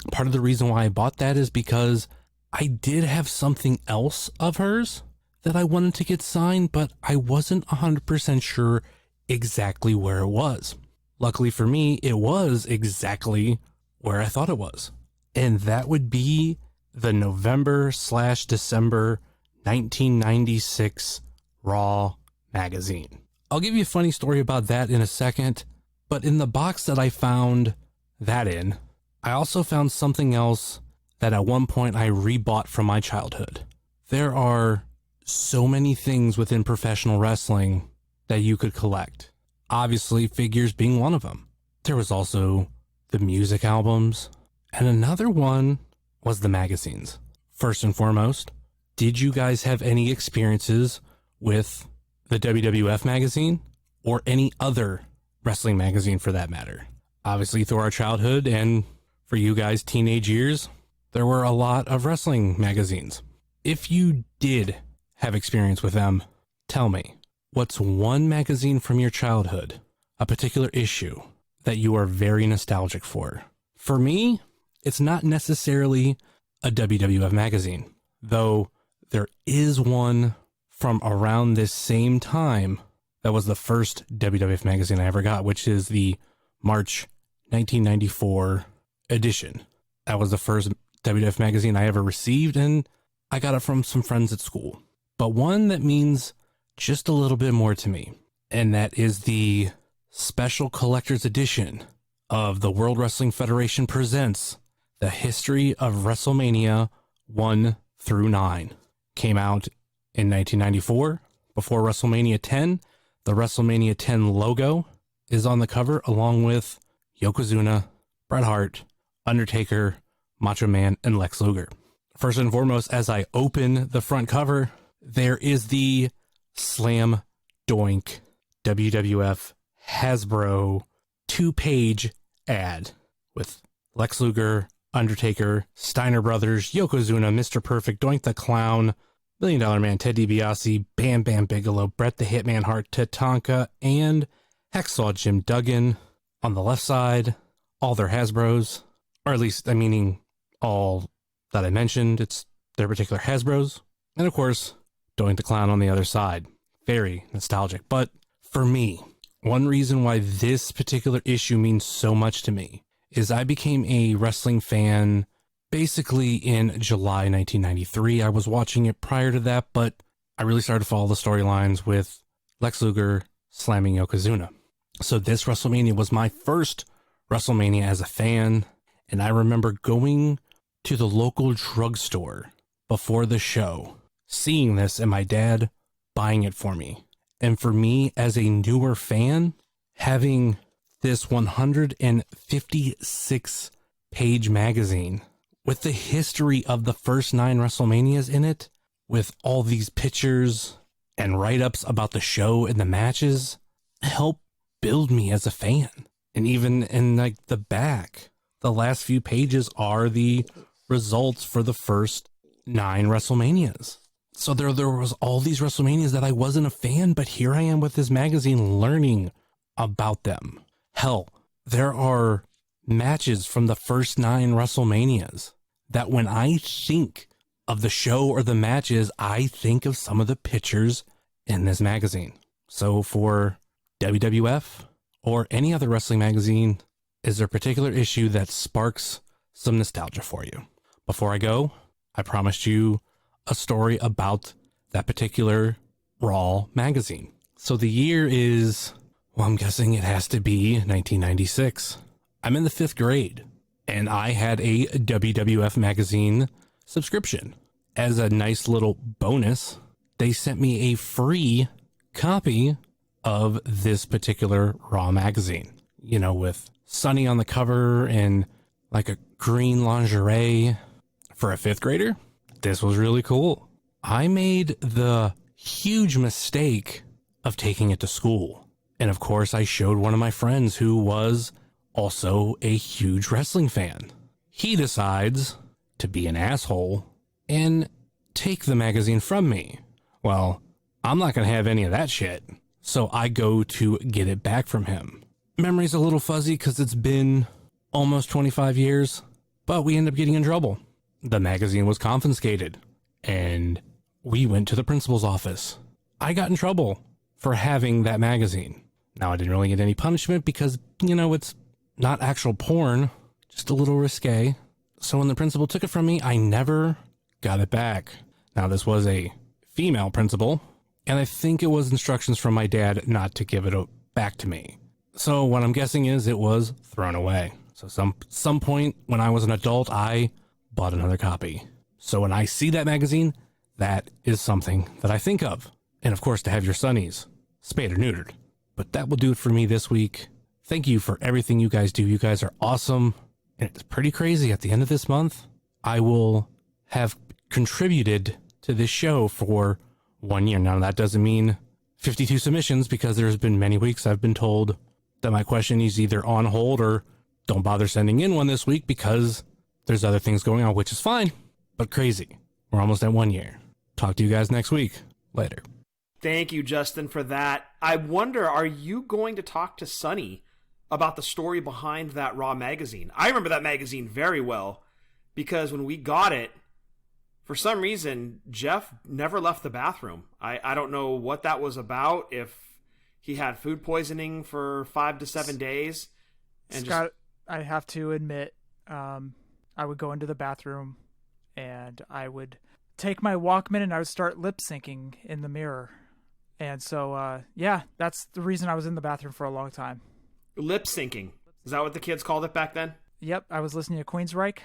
Part of the reason why I bought that is because I did have something else of hers that I wanted to get signed, but I wasn't 100% sure exactly where it was. Luckily for me, it was exactly where I thought it was. And that would be the November/December 1996 Raw magazine. I'll give you a funny story about that in a second, but in the box that I found that in, I also found something else that at one point I rebought from my childhood. There are so many things within professional wrestling that you could collect. Obviously, figures being one of them. There was also the music albums, and another one was the magazines. First and foremost, did you guys have any experiences with the WWF magazine or any other wrestling magazine for that matter? Obviously, through our childhood and for you guys teenage years, there were a lot of wrestling magazines. If you did have experience with them, tell me, what's one magazine from your childhood, a particular issue that you are very nostalgic for? For me, it's not necessarily a WWF magazine, though there is one from around this same time that was the first WWF magazine I ever got, which is the March 1994 edition. That was the first WWF magazine I ever received, and I got it from some friends at school. But one that means just a little bit more to me, and that is the special collector's edition of the World Wrestling Federation presents the history of WrestleMania 1 through 9. Came out in 1994, before WrestleMania 10. The WrestleMania 10 logo is on the cover, along with Yokozuna, Bret Hart, Undertaker, Macho Man, and Lex Luger. First and foremost, as I open the front cover, there is the Slam Doink WWF Hasbro 2-page ad with Lex Luger, Undertaker, Steiner Brothers, Yokozuna, Mr. Perfect, Doink the Clown, $1 Million Man, Ted DiBiase, Bam Bam Bigelow, Bret the Hitman Hart, Tatanka, and Hacksaw Jim Duggan. On the left side, all their Hasbros, or at least, I'm meaning all that I mentioned, it's their particular Hasbros. And of course, Doink the Clown on the other side. Very nostalgic. But for me, one reason why this particular issue means so much to me is I became a wrestling fan basically in July 1993. I was watching it prior to that, but I really started to follow the storylines with Lex Luger slamming Yokozuna. So this WrestleMania was my first WrestleMania as a fan, and I remember going to the local drugstore before the show, seeing this, and my dad buying it for me. And for me, as a newer fan, having this 156-page magazine with the history of the first 9 WrestleManias in it, with all these pictures and write-ups about the show and the matches, helped build me as a fan. And even in like the back, the last few pages are the results for the first 9 WrestleManias. So there was all these WrestleManias that I wasn't a fan, but here I am with this magazine learning about them. Hell, there are matches from the first 9 WrestleManias that when I think of the show or the matches, I think of some of the pictures in this magazine. So for WWF or any other wrestling magazine, is there a particular issue that sparks some nostalgia for you? Before I go, I promised you a story about that particular Raw magazine. So the year is, well, I'm guessing it has to be 1996. I'm in the 5th grade, and I had a WWF magazine subscription. As a nice little bonus, they sent me a free copy of this particular Raw magazine. You know, with Sunny on the cover and like a green lingerie. For a 5th grader, this was really cool. I made the huge mistake of taking it to school. And of course, I showed one of my friends who was also a huge wrestling fan. he decides to be an asshole and take the magazine from me. Well, I'm not going to have any of that shit. So I go to get it back from him. Memory's a little fuzzy because it's been almost 25 years, but we end up getting in trouble. The magazine was confiscated, and we went to the principal's office. I got in trouble for having that magazine. Now, I didn't really get any punishment because, it's not actual porn, just a little risque. So when the principal took it from me, I never got it back. Now, this was a female principal, and I think it was instructions from my dad not to give it back to me. So what I'm guessing is it was thrown away. So some point when I was an adult, I bought another copy. So when I see that magazine, that is something that I think of. And of course, to have your sonnies spayed or neutered. But that will do it for me this week. Thank you for everything you guys do. You guys are awesome. And it's pretty crazy. At the end of this month, I will have contributed to this show for 1 year. Now, that doesn't mean 52 submissions, because there's been many weeks I've been told that my question is either on hold or don't bother sending in one this week because there's other things going on, which is fine, but crazy. We're almost at 1 year. Talk to you guys next week. Later.
Thank you, Justin, for that. I wonder, are you going to talk to Sonny about the story behind that Raw magazine? I remember that magazine very well because when we got it, for some reason, Jeff never left the bathroom. I don't know what that was about, if he had food poisoning for 5 to 7 days. And
Scott, I have to admit, I would go into the bathroom and I would take my Walkman and I would start lip syncing in the mirror. And so, that's the reason I was in the bathroom for a long time.
Lip syncing. Is that what the kids called it back then?
Yep. I was listening to Queensryche.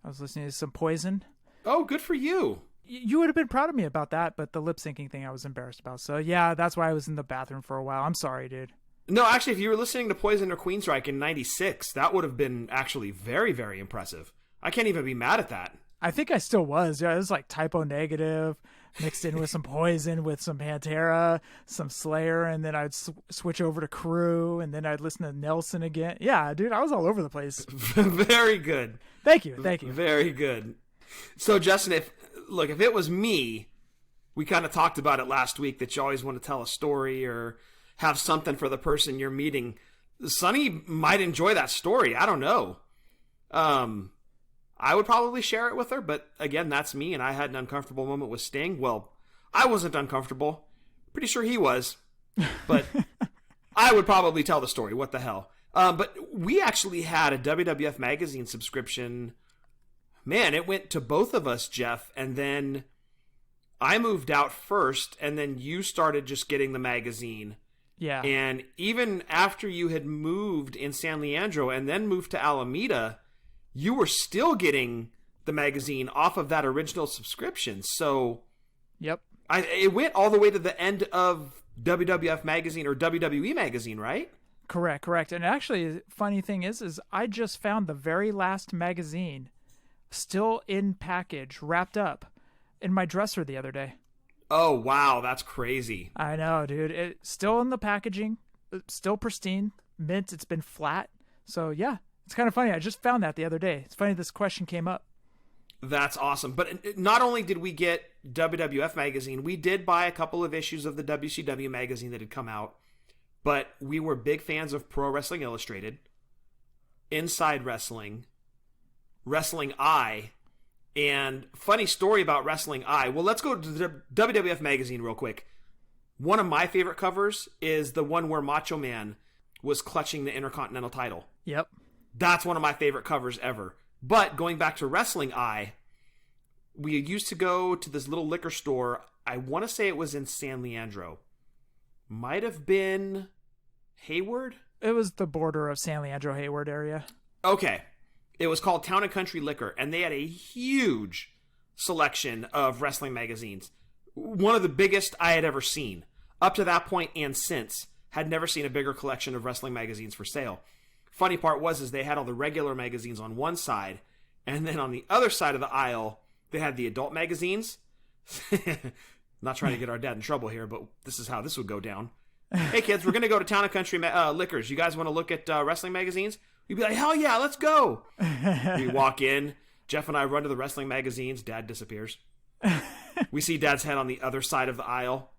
I was listening to some Poison.
Oh, good for you.
You would have been proud of me about that, but the lip syncing thing I was embarrassed about. So, yeah, that's why I was in the bathroom for a while. I'm sorry, dude.
No, actually, if you were listening to Poison or Queensryche in 96, that would have been actually very, very impressive. I can't even be mad at that.
I think I still was. Yeah, it was like Typo Negative mixed in with some Poison, with some Pantera, some Slayer, and then I'd switch over to Crew, and then I'd listen to Nelson again. Yeah, dude, I was all over the place.
Very good.
Thank you.
Very good. So, Justin, if it was me, we kind of talked about it last week that you always want to tell a story or have something for the person you're meeting. Sonny might enjoy that story. I don't know. I would probably share it with her, but again, that's me, and I had an uncomfortable moment with Sting. Well, I wasn't uncomfortable. Pretty sure he was, but I would probably tell the story. What the hell? But we actually had a WWF magazine subscription. Man, it went to both of us, Jeff, and then I moved out first, and then you started just getting the magazine.
Yeah.
And even after you had moved in San Leandro and then moved to Alameda, you were still getting the magazine off of that original subscription. So,
yep.
It went all the way to the end of WWF magazine or WWE magazine, right?
Correct. And actually, funny thing is I just found the very last magazine still in package, wrapped up, in my dresser the other day.
Oh, wow. That's crazy.
I know, dude. It's still in the packaging, still pristine, mint. It's been flat. So, yeah, it's kind of funny. I just found that the other day. It's funny this question came up.
That's awesome. But not only did we get WWF magazine, we did buy a couple of issues of the WCW magazine that had come out. But we were big fans of Pro Wrestling Illustrated, Inside Wrestling, Wrestling Eye, and funny story about Wrestling Eye. Well, let's go to the WWF magazine real quick. One of my favorite covers is the one where Macho Man was clutching the Intercontinental title.
Yep.
That's one of my favorite covers ever. But going back to Wrestling Eye, we used to go to this little liquor store. I want to say it was in San Leandro. Might have been Hayward?
It was the border of San Leandro, Hayward area.
Okay. It was called Town and Country Liquor, and they had a huge selection of wrestling magazines. One of the biggest I had ever seen. Up to that point and since, had never seen a bigger collection of wrestling magazines for sale. Funny part was they had all the regular magazines on one side, and then on the other side of the aisle, they had the adult magazines. Not trying to get our dad in trouble here, but this is how this would go down. Hey kids, we're going to go to Town and Country Liquors. You guys want to look at wrestling magazines? We'd be like, hell yeah, let's go. We walk in. Jeff and I run to the wrestling magazines. Dad disappears. We see Dad's head on the other side of the aisle.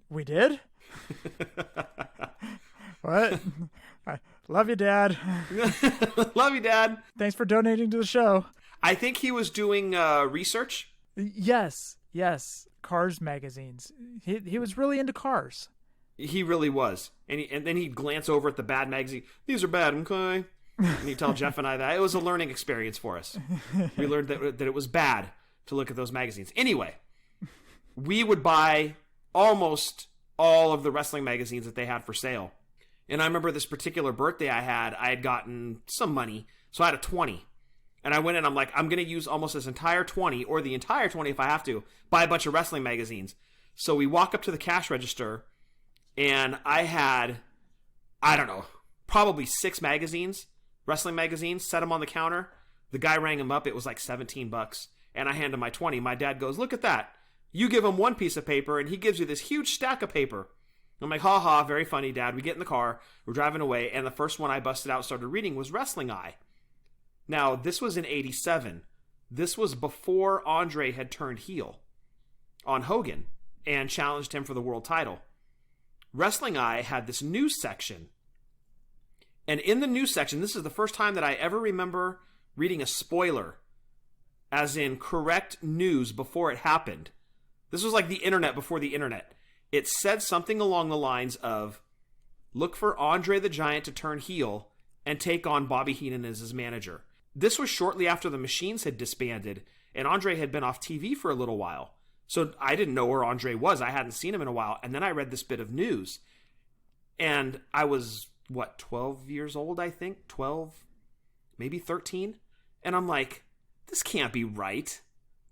We did? What? I love you, Dad.
Love you, Dad.
Thanks for donating to the show.
I think he was doing research.
Yes. Cars magazines. He was really into cars.
He really was. And then he'd glance over at the bad magazine. These are bad, okay? And he'd tell Jeff and I that. It was a learning experience for us. We learned that it was bad to look at those magazines. Anyway, we would buy almost all of the wrestling magazines that they had for sale. And I remember this particular birthday I had gotten some money. So I had a 20. And I went in, I'm like, I'm going to use almost this entire 20, or the entire 20 if I have to, buy a bunch of wrestling magazines. So we walk up to the cash register, and I had, I don't know, probably 6 magazines, wrestling magazines, set them on the counter. The guy rang them up. It was like $17. And I hand him my 20. My dad goes, look at that. You give him one piece of paper, and he gives you this huge stack of paper. I'm like, ha ha, very funny, Dad. We get in the car. We're driving away. And the first one I busted out and started reading was Wrestling Eye. Now, this was in 87. This was before Andre had turned heel on Hogan and challenged him for the world title. Wrestling Eye had this news section. And in the news section, this is the first time that I ever remember reading a spoiler, as in correct news before it happened. This was like the internet before the internet. It said something along the lines of, look for Andre the Giant to turn heel and take on Bobby Heenan as his manager. This was shortly after the Machines had disbanded, and Andre had been off TV for a little while. So I didn't know where Andre was. I hadn't seen him in a while. And then I read this bit of news. And I was, 12 years old, I think? 12, maybe 13? And I'm like, this can't be right.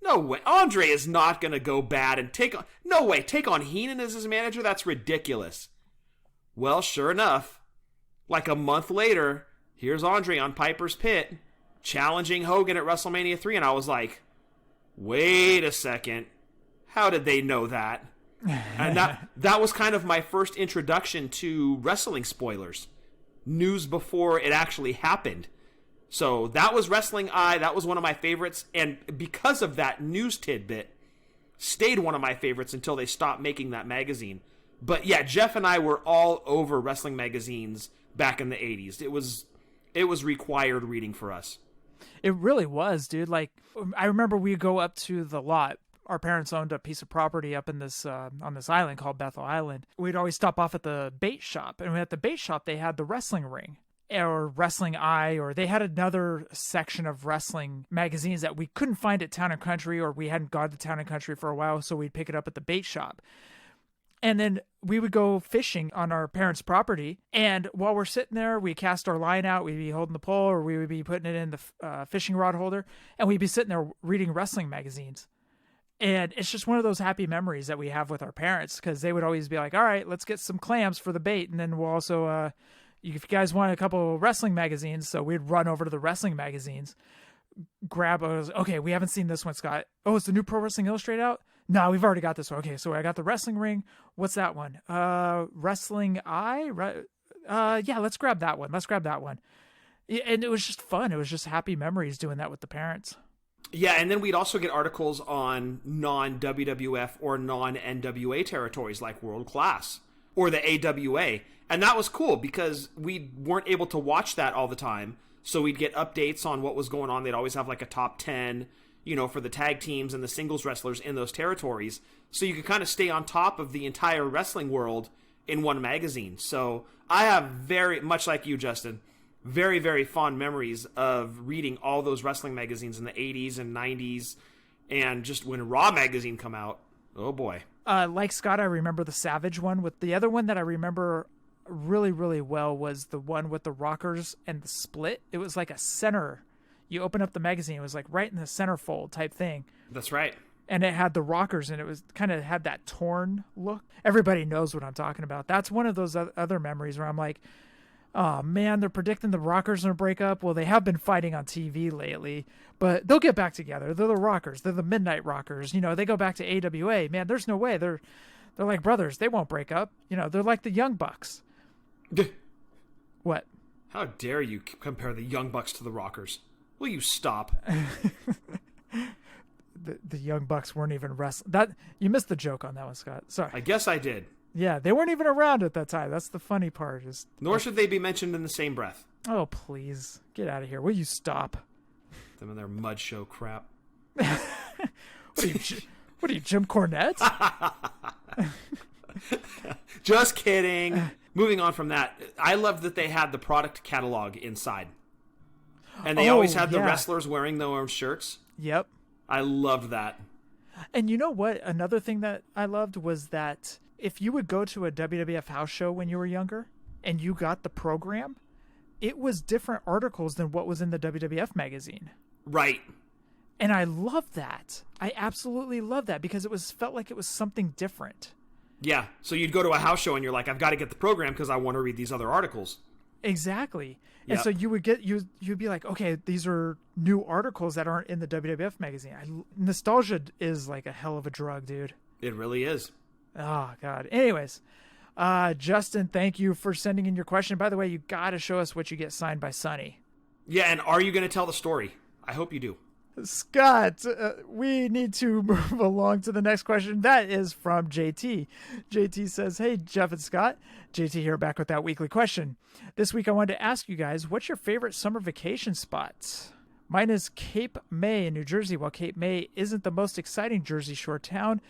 No way. Andre is not going to go bad and take on Heenan as his manager? That's ridiculous. Well, sure enough, like a month later, here's Andre on Piper's Pit challenging Hogan at WrestleMania 3, and I was like, wait a second. How did they know that? And that was kind of my first introduction to wrestling spoilers. News before it actually happened. So that was Wrestling Eye. That was one of my favorites. And because of that news tidbit, stayed one of my favorites until they stopped making that magazine. But yeah, Jeff and I were all over wrestling magazines back in the 80s. It was required reading for us.
It really was, dude. Like, I remember we'd go up to the lot. Our parents owned a piece of property up in this on this island called Bethel Island. We'd always stop off at the bait shop, and at the bait shop they had the Wrestling Ring or Wrestling Eye, or they had another section of wrestling magazines that we couldn't find at Town and Country, or we hadn't gone to Town and Country for a while, so we'd pick it up at the bait shop. And then we would go fishing on our parents' property. And while we're sitting there, we cast our line out. We'd be holding the pole, or we would be putting it in the fishing rod holder. And we'd be sitting there reading wrestling magazines. And it's just one of those happy memories that we have with our parents, because they would always be like, all right, let's get some clams for the bait. And then we'll also, if you guys want a couple wrestling magazines, so we'd run over to the wrestling magazines, grab, okay, we haven't seen this one, Scott. Oh, is the new Pro Wrestling Illustrated out? No, we've already got this one. Okay, so I got the Wrestling Ring. What's that one? Wrestling Eye? Yeah, let's grab that one. And it was just fun. It was just happy memories doing that with the parents.
Yeah, and then we'd also get articles on non-WWF or non-NWA territories like World Class or the AWA. And that was cool because we weren't able to watch that all the time. So we'd get updates on what was going on. They'd always have like a top 10, for the tag teams and the singles wrestlers in those territories. So you could kind of stay on top of the entire wrestling world in one magazine. So I have very much like you, Justin, very, very fond memories of reading all those wrestling magazines in the 80s and 90s. And just when Raw magazine come out, oh boy.
Like Scott, I remember the Savage one. With the other one that I remember really, really well was the one with the Rockers and the Split. It was like a center. You open up the magazine, it was like right in the centerfold type thing.
That's right.
And it had the Rockers, and it was kind of had that torn look. Everybody knows what I'm talking about. That's one of those other memories where I'm like, oh man, they're predicting the Rockers are going to break up. Well, they have been fighting on TV lately, but they'll get back together. They're the Rockers. They're the Midnight Rockers. They go back to AWA. Man, there's no way. They're like brothers. They won't break up. They're like the Young Bucks. What?
How dare you compare the Young Bucks to the Rockers? Will you stop?
The Young Bucks weren't even wrestling. That you missed the joke on that one, Scott. Sorry.
I guess I did.
Yeah, they weren't even around at that time. That's the funny part.
Nor should they be mentioned in the same breath.
Oh, please. Get out of here. Will you stop?
Them and their mud show crap.
What are you, Jim Cornette?
Just kidding. Moving on from that, I loved that they had the product catalog inside. And they always had the wrestlers wearing their own shirts.
Yep.
I loved that.
And you know what? Another thing that I loved was that if you would go to a WWF house show when you were younger and you got the program, it was different articles than what was in the WWF magazine.
Right.
And I love that. I absolutely love that because felt like it was something different.
Yeah. So you'd go to a house show and you're like, I've got to get the program because I want to read these other articles.
Exactly.
Yep.
And so you'd be like, okay, these are new articles that aren't in the WWF magazine. Nostalgia is like a hell of a drug, dude.
It really is.
Oh, God. Anyways, Justin, thank you for sending in your question. By the way, you got to show us what you get signed by Sonny.
Yeah, and are you going to tell the story? I hope you do.
Scott, we need to move along to the next question. That is from JT. JT says, hey, Jeff and Scott. JT here, back with that weekly question. This week I wanted to ask you guys, what's your favorite summer vacation spot? Mine is Cape May in New Jersey. While Cape May isn't the most exciting Jersey Shore town,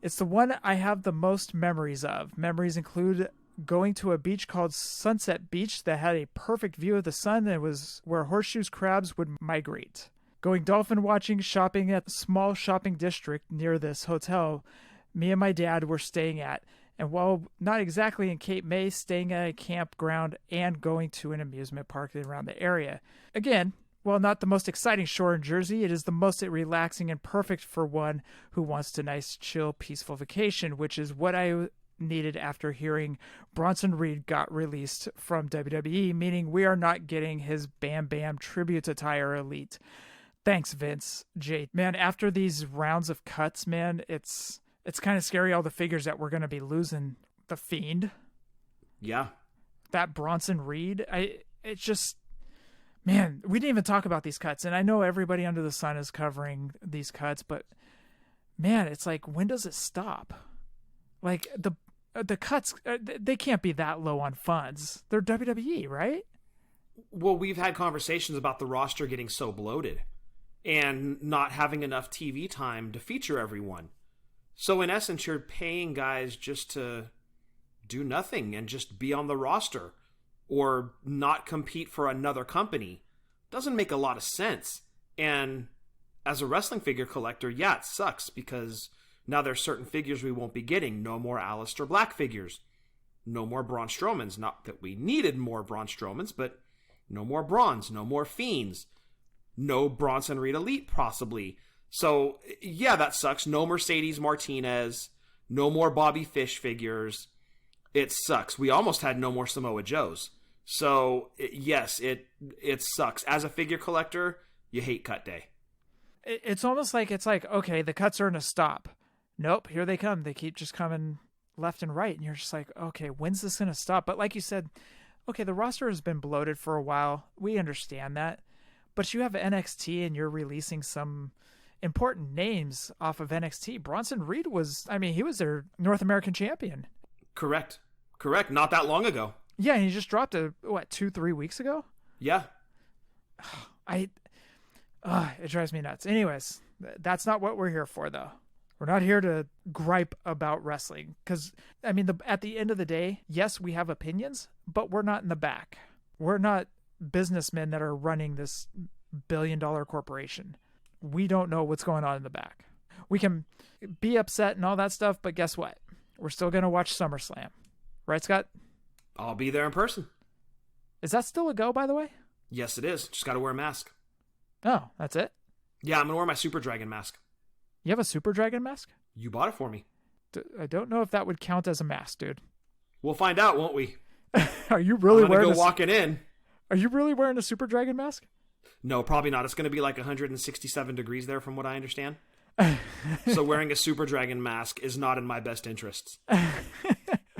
it's the one I have the most memories of. Memories include going to a beach called Sunset Beach that had a perfect view of the sun and was where horseshoes crabs would migrate. Going dolphin watching, shopping at a small shopping district near this hotel me and my dad were staying at. And while not exactly in Cape May, staying at a campground and going to an amusement park around the area. Again, while not the most exciting shore in Jersey, it is the most relaxing and perfect for one who wants a nice, chill, peaceful vacation, which is what I needed after hearing Bronson Reed got released from WWE, meaning we are not getting his Bam Bam tribute attire elite. Thanks, Vince. Jay, man, after these rounds of cuts, man, it's kind of scary, all the figures that we're going to be losing. The Fiend.
Yeah.
That Bronson Reed. It's just, man, we didn't even talk about these cuts. And I know everybody under the sun is covering these cuts, but man, it's like, when does it stop? Like the cuts, they can't be that low on funds. They're WWE, right?
Well, we've had conversations about the roster getting so bloated and not having enough TV time to feature everyone. So in essence, you're paying guys just to do nothing and just be on the roster or not compete for another company. Doesn't make a lot of sense. And as a wrestling figure collector, yeah, it sucks because now there's certain figures we won't be getting. No more Aleister Black figures. No more Braun Strowmans. Not that we needed more Braun Strowmans, but no more Brauns. No more Fiends. No Bronson Reed Elite, possibly. So, yeah, that sucks. No Mercedes Martinez. No more Bobby Fish figures. It sucks. We almost had no more Samoa Joes. So, yes, it sucks. As a figure collector, you hate cut day.
It's almost like okay, the cuts are going to stop. Nope, here they come. They keep just coming left and right. And you're just like, okay, when's this going to stop? But like you said, okay, the roster has been bloated for a while. We understand that. But you have NXT and you're releasing some important names off of NXT. Bronson Reed he was their North American champion.
Correct. Not that long ago.
Yeah, and he just dropped 2-3 weeks ago?
Yeah.
It drives me nuts. Anyways, that's not what we're here for, though. We're not here to gripe about wrestling. Because, at the end of the day, yes, we have opinions, but we're not in the back. We're not businessmen that are running this billion-dollar corporation. We don't know what's going on in the back. We can be upset and all that stuff, but guess what? We're still going to watch SummerSlam. Right, Scott?
I'll be there in person.
Is that still a go, by the way?
Yes, it is. Just got to wear a mask.
Oh, that's it?
Yeah, I'm going to wear my Super Dragon mask.
You have a Super Dragon mask?
You bought it for me.
I don't know if that would count as a mask, dude.
We'll find out, won't we?
Are you really
I'm going to go walking in.
Are you really wearing a Super Dragon mask?
No, probably not. It's going to be like 167 degrees there from what I understand. So wearing a Super Dragon mask is not in my best interests.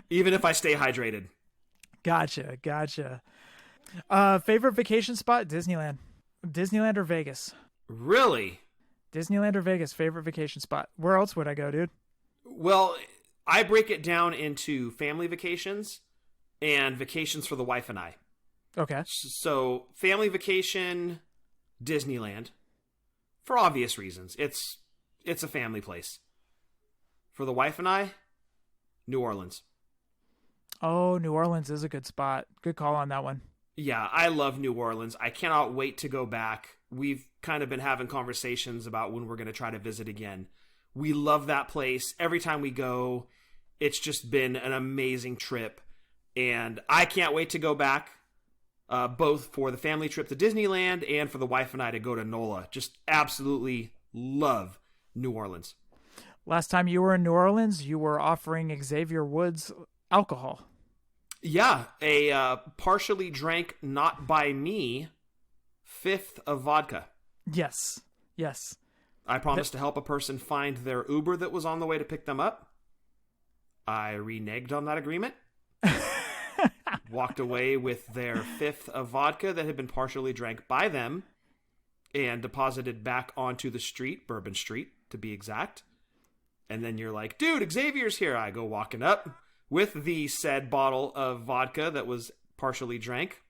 Even if I stay hydrated.
Gotcha. Favorite vacation spot? Disneyland or Vegas?
Really?
Disneyland or Vegas, favorite vacation spot. Where else would I go, dude?
Well, I break it down into family vacations and vacations for the wife and I.
Okay.
So, family vacation, Disneyland. For obvious reasons. It's a family place. For the wife and I, New Orleans.
Oh, New Orleans is a good spot. Good call on that one.
Yeah, I love New Orleans. I cannot wait to go back. We've kind of been having conversations about when we're going to try to visit again. We love that place. Every time we go, it's just been an amazing trip. And I can't wait to go back, both for the family trip to Disneyland and for the wife and I to go to NOLA. Just absolutely love New Orleans.
Last time you were in New Orleans, you were offering Xavier Woods alcohol.
Yeah, a partially drank, not by me, fifth of vodka.
Yes.
I promised to help a person find their Uber that was on the way to pick them up. I reneged on that agreement. Walked away with their fifth of vodka that had been partially drank by them and deposited back onto the street, Bourbon Street to be exact. And then you're like, dude, Xavier's here. I go walking up with the said bottle of vodka that was partially drank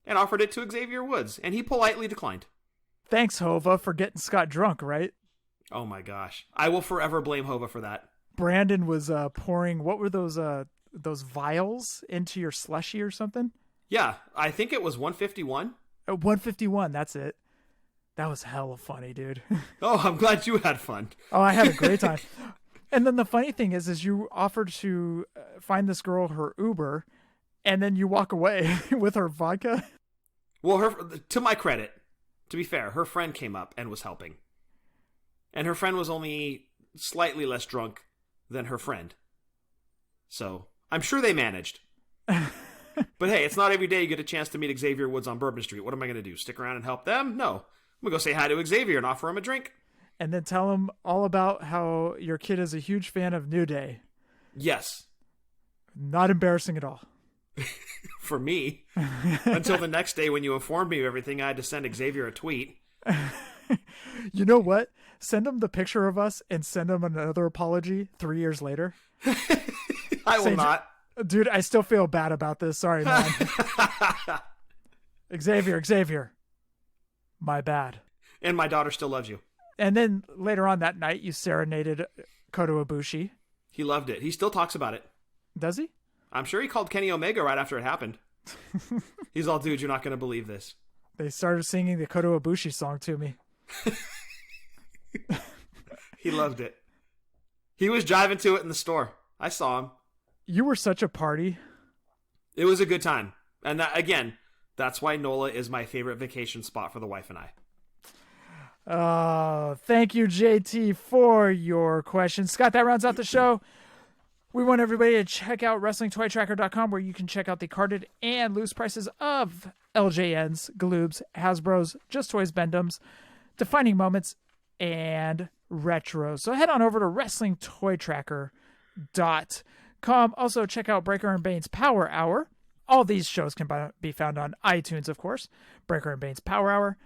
and offered it to Xavier Woods, and he politely declined.
Thanks, Hova, for getting Scott drunk, right?
Oh my gosh. I will forever blame Hova for that.
Brandon was pouring, what were those vials into your slushy or something?
Yeah, I think it was 151.
151, that's it. That was hella funny, dude.
Oh, I'm glad you had fun.
Oh, I had a great time. And then the funny thing is you offered to find this girl her Uber, and then you walk away with her vodka.
Well, to my credit, to be fair, her friend came up and was helping. And her friend was only slightly less drunk than her friend. So, I'm sure they managed. But hey, it's not every day you get a chance to meet Xavier Woods on Bourbon Street. What am I going to do? Stick around and help them? No. I'm going to go say hi to Xavier and offer him a drink.
And then tell him all about how your kid is a huge fan of New Day.
Yes.
Not embarrassing at all.
For me. Until the next day when you informed me of everything, I had to send Xavier a tweet.
You know what? Send him the picture of us and send him another apology 3 years later.
I will not.
Dude, I still feel bad about this. Sorry, man. Xavier. My bad.
And my daughter still loves you.
And then later on that night, you serenaded Kota Ibushi.
He loved it. He still talks about it.
Does he?
I'm sure he called Kenny Omega right after it happened. He's all, dude, you're not going to believe this.
They started singing the Kota Ibushi song to me.
He loved it. He was jiving to it in the store. I saw him.
You were such a party.
It was a good time. And that, again, that's why NOLA is my favorite vacation spot for the wife and I.
Thank you, JT, for your question. Scott, that rounds out the show. We want everybody to check out WrestlingToyTracker.com, where you can check out the carded and loose prices of LJNs, Galoobs, Hasbros, Just Toys, Bendums, Defining Moments, and Retros. So head on over to WrestlingToyTracker.com. Also, check out Breaker and Bane's Power Hour. All these shows can be found on iTunes, of course. Breaker and Bane's Power Hour.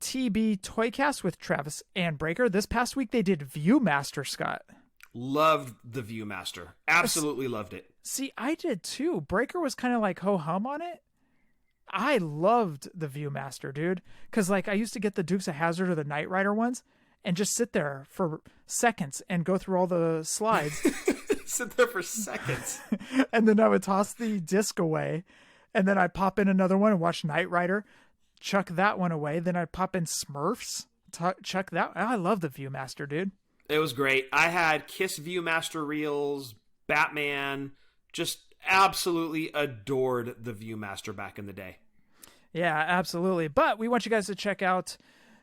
TB Toycast with Travis and Breaker. This past week, they did Viewmaster, Scott.
Loved the Viewmaster. Absolutely loved it.
See, I did too. Breaker was kind of like ho-hum on it. I loved the Viewmaster, dude. Because like I used to get the Dukes of Hazzard or the Knight Rider ones and just sit there for seconds and go through all the slides.
Sit there for seconds.
And then I would toss the disc away. And then I'd pop in another one and watch Knight Rider. Chuck that one away. Then I'd pop in Smurfs. Chuck that. I love the Viewmaster, dude.
It was great. I had Kiss Viewmaster reels, Batman, just absolutely adored the Viewmaster back in the day.
Yeah, absolutely. But we want you guys to check out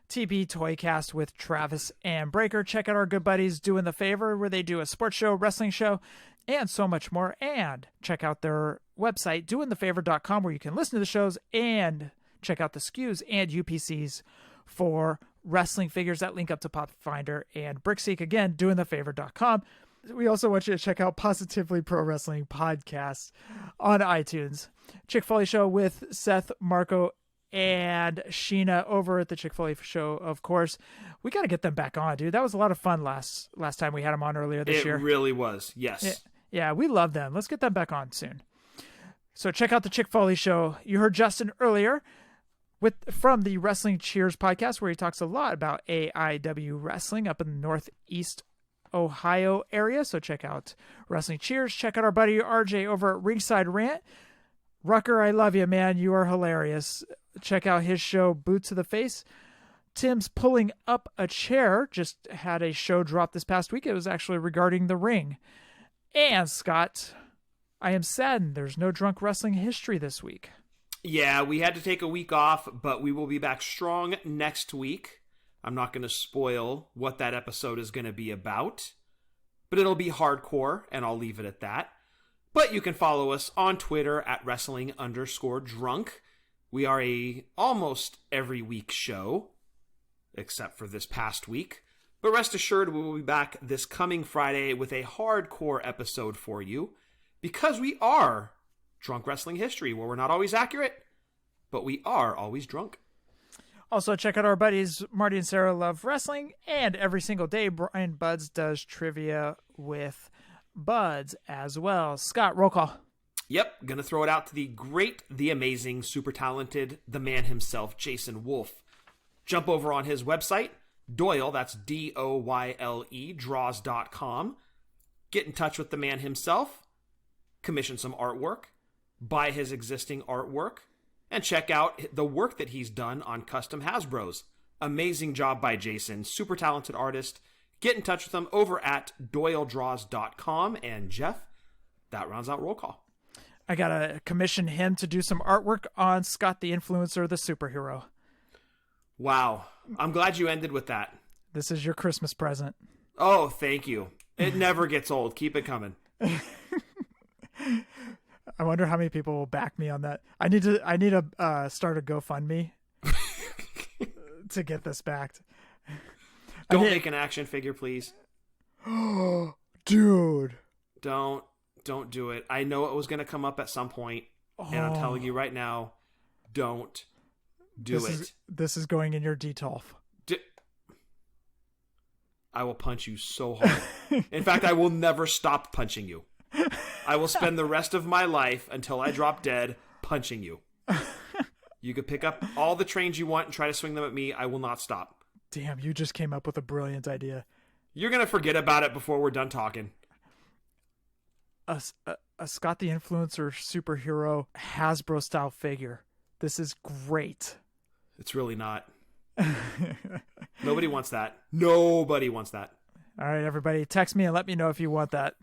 TB Toycast with Travis and Breaker. Check out our good buddies Doing the Favor, where they do a sports show, wrestling show, and so much more. And check out their website, doingthefavor.com, where you can listen to the shows and check out the SKUs and UPCs for wrestling figures that link up to Pop Finder and Brickseek. Again, doingthefavor.com. We also want you to check out Positively Pro Wrestling Podcast on iTunes. Chick Foley Show with Seth, Marco, and Sheena over at the Chick Foley Show, of course. We got to get them back on, dude. That was a lot of fun last time we had them on earlier this year.
It really was, yes.
Yeah, we love them. Let's get them back on soon. So check out the Chick Foley Show. You heard Justin earlier from the Wrestling Cheers podcast, where he talks a lot about AIW wrestling up in the Northeast Ohio area. So check out Wrestling Cheers. Check out our buddy RJ over at Ringside Rant. Rucker, I love you, man. You are hilarious. Check out his show, Boots to the Face. Tim's Pulling Up a Chair just had a show drop this past week. It was actually regarding the ring. And Scott, I am saddened there's no Drunk Wrestling History this week.
Yeah, we had to take a week off, but we will be back strong next week. I'm not going to spoil what that episode is going to be about, but it'll be hardcore, and I'll leave it at that. But you can follow us on Twitter at wrestling_drunk. We are a almost every week show, except for this past week. But rest assured, we will be back this coming Friday with a hardcore episode for you, because we are Drunk Wrestling History, where we're not always accurate, but we are always drunk.
Also, check out our buddies Marty and Sarah Love Wrestling, and every single day, Brian Buds does trivia with Buds as well. Scott, roll call.
Yep, gonna throw it out to the great, the amazing, super talented, the man himself, Jason Wolf. Jump over on his website, Doyle, that's DOYLE, draws.com. Get in touch with the man himself, commission some artwork, buy his existing artwork, and check out the work that he's done on custom Hasbros. Amazing job by Jason, super talented artist. Get in touch with him over at doyledraws.com. And Jeff, that rounds out roll call.
I got to commission him to do some artwork on Scott the Influencer, the superhero.
Wow. I'm glad you ended with that.
This is your Christmas present.
Oh, thank you. It never gets old. Keep it coming.
I wonder how many people will back me on that. I need to start a GoFundMe to get this backed.
Don't make an action figure, please.
Dude.
Don't do it. I know it was going to come up at some point, and I'm telling you right now, don't do it.
This is going in your DTOLF.
I will punch you so hard. In fact, I will never stop punching you. I will spend the rest of my life until I drop dead punching you. You can pick up all the trains you want and try to swing them at me. I will not stop.
Damn, you just came up with a brilliant idea.
You're going to forget about it before we're done talking.
A Scott the Influencer superhero Hasbro style figure. This is great.
It's really not. Nobody wants that. Nobody wants that.
All right, everybody, text me and let me know if you want that.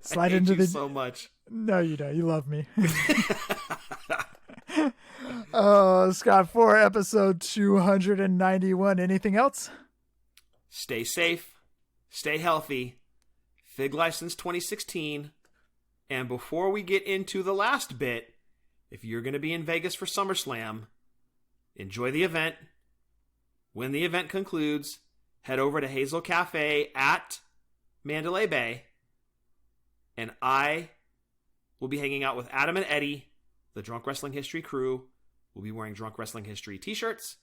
Slide into you so much.
No, you don't. You love me. Scott, for episode 291. Anything else?
Stay safe. Stay healthy. Fig License 2016. And before we get into the last bit, if you're going to be in Vegas for SummerSlam, enjoy the event. When the event concludes, head over to Hazel Cafe at Mandalay Bay, and I will be hanging out with Adam and Eddie, the Drunk Wrestling History crew. We'll be wearing Drunk Wrestling History t-shirts.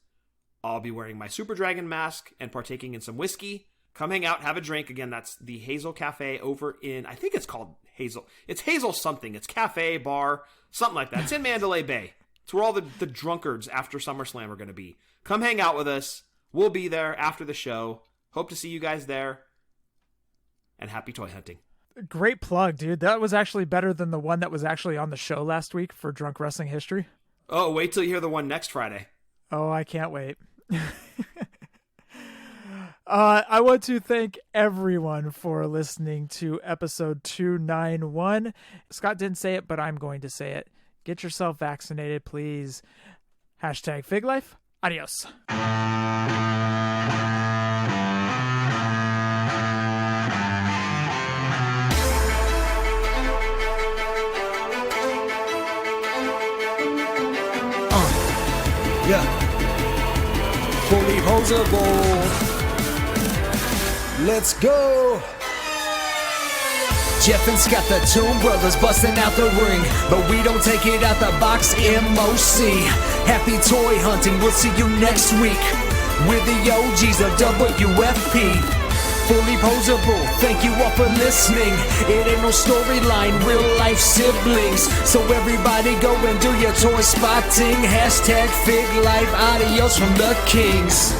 I'll be wearing my Super Dragon mask and partaking in some whiskey. Come hang out, have a drink. Again, that's the Hazel Cafe over in, I think it's called Hazel. It's Hazel something. It's cafe, bar, something like that. It's in Mandalay Bay. It's where all the drunkards after SummerSlam are going to be. Come hang out with us. We'll be there after the show. Hope to see you guys there. And happy toy hunting.
Great plug, dude. That was actually better than the one that was actually on the show last week for Drunk Wrestling History.
Oh, wait till you hear the one next Friday.
Oh, I can't wait. I want to thank everyone for listening to episode 291. Scott didn't say it, but I'm going to say it. Get yourself vaccinated, please. Hashtag Fig Life. Adios.
Yeah. Fullyposeable.
Let's go. Jeff and Scott, the Toon Brothers, busting out the ring. But we don't take it out the box, MOC. Happy toy hunting, we'll see you next week. We're the OGs of WFP. Fully Poseable, thank you all for listening. It ain't no storyline, real life siblings. So everybody go and do your toy spotting. Hashtag Fig Life, adios from the Kings.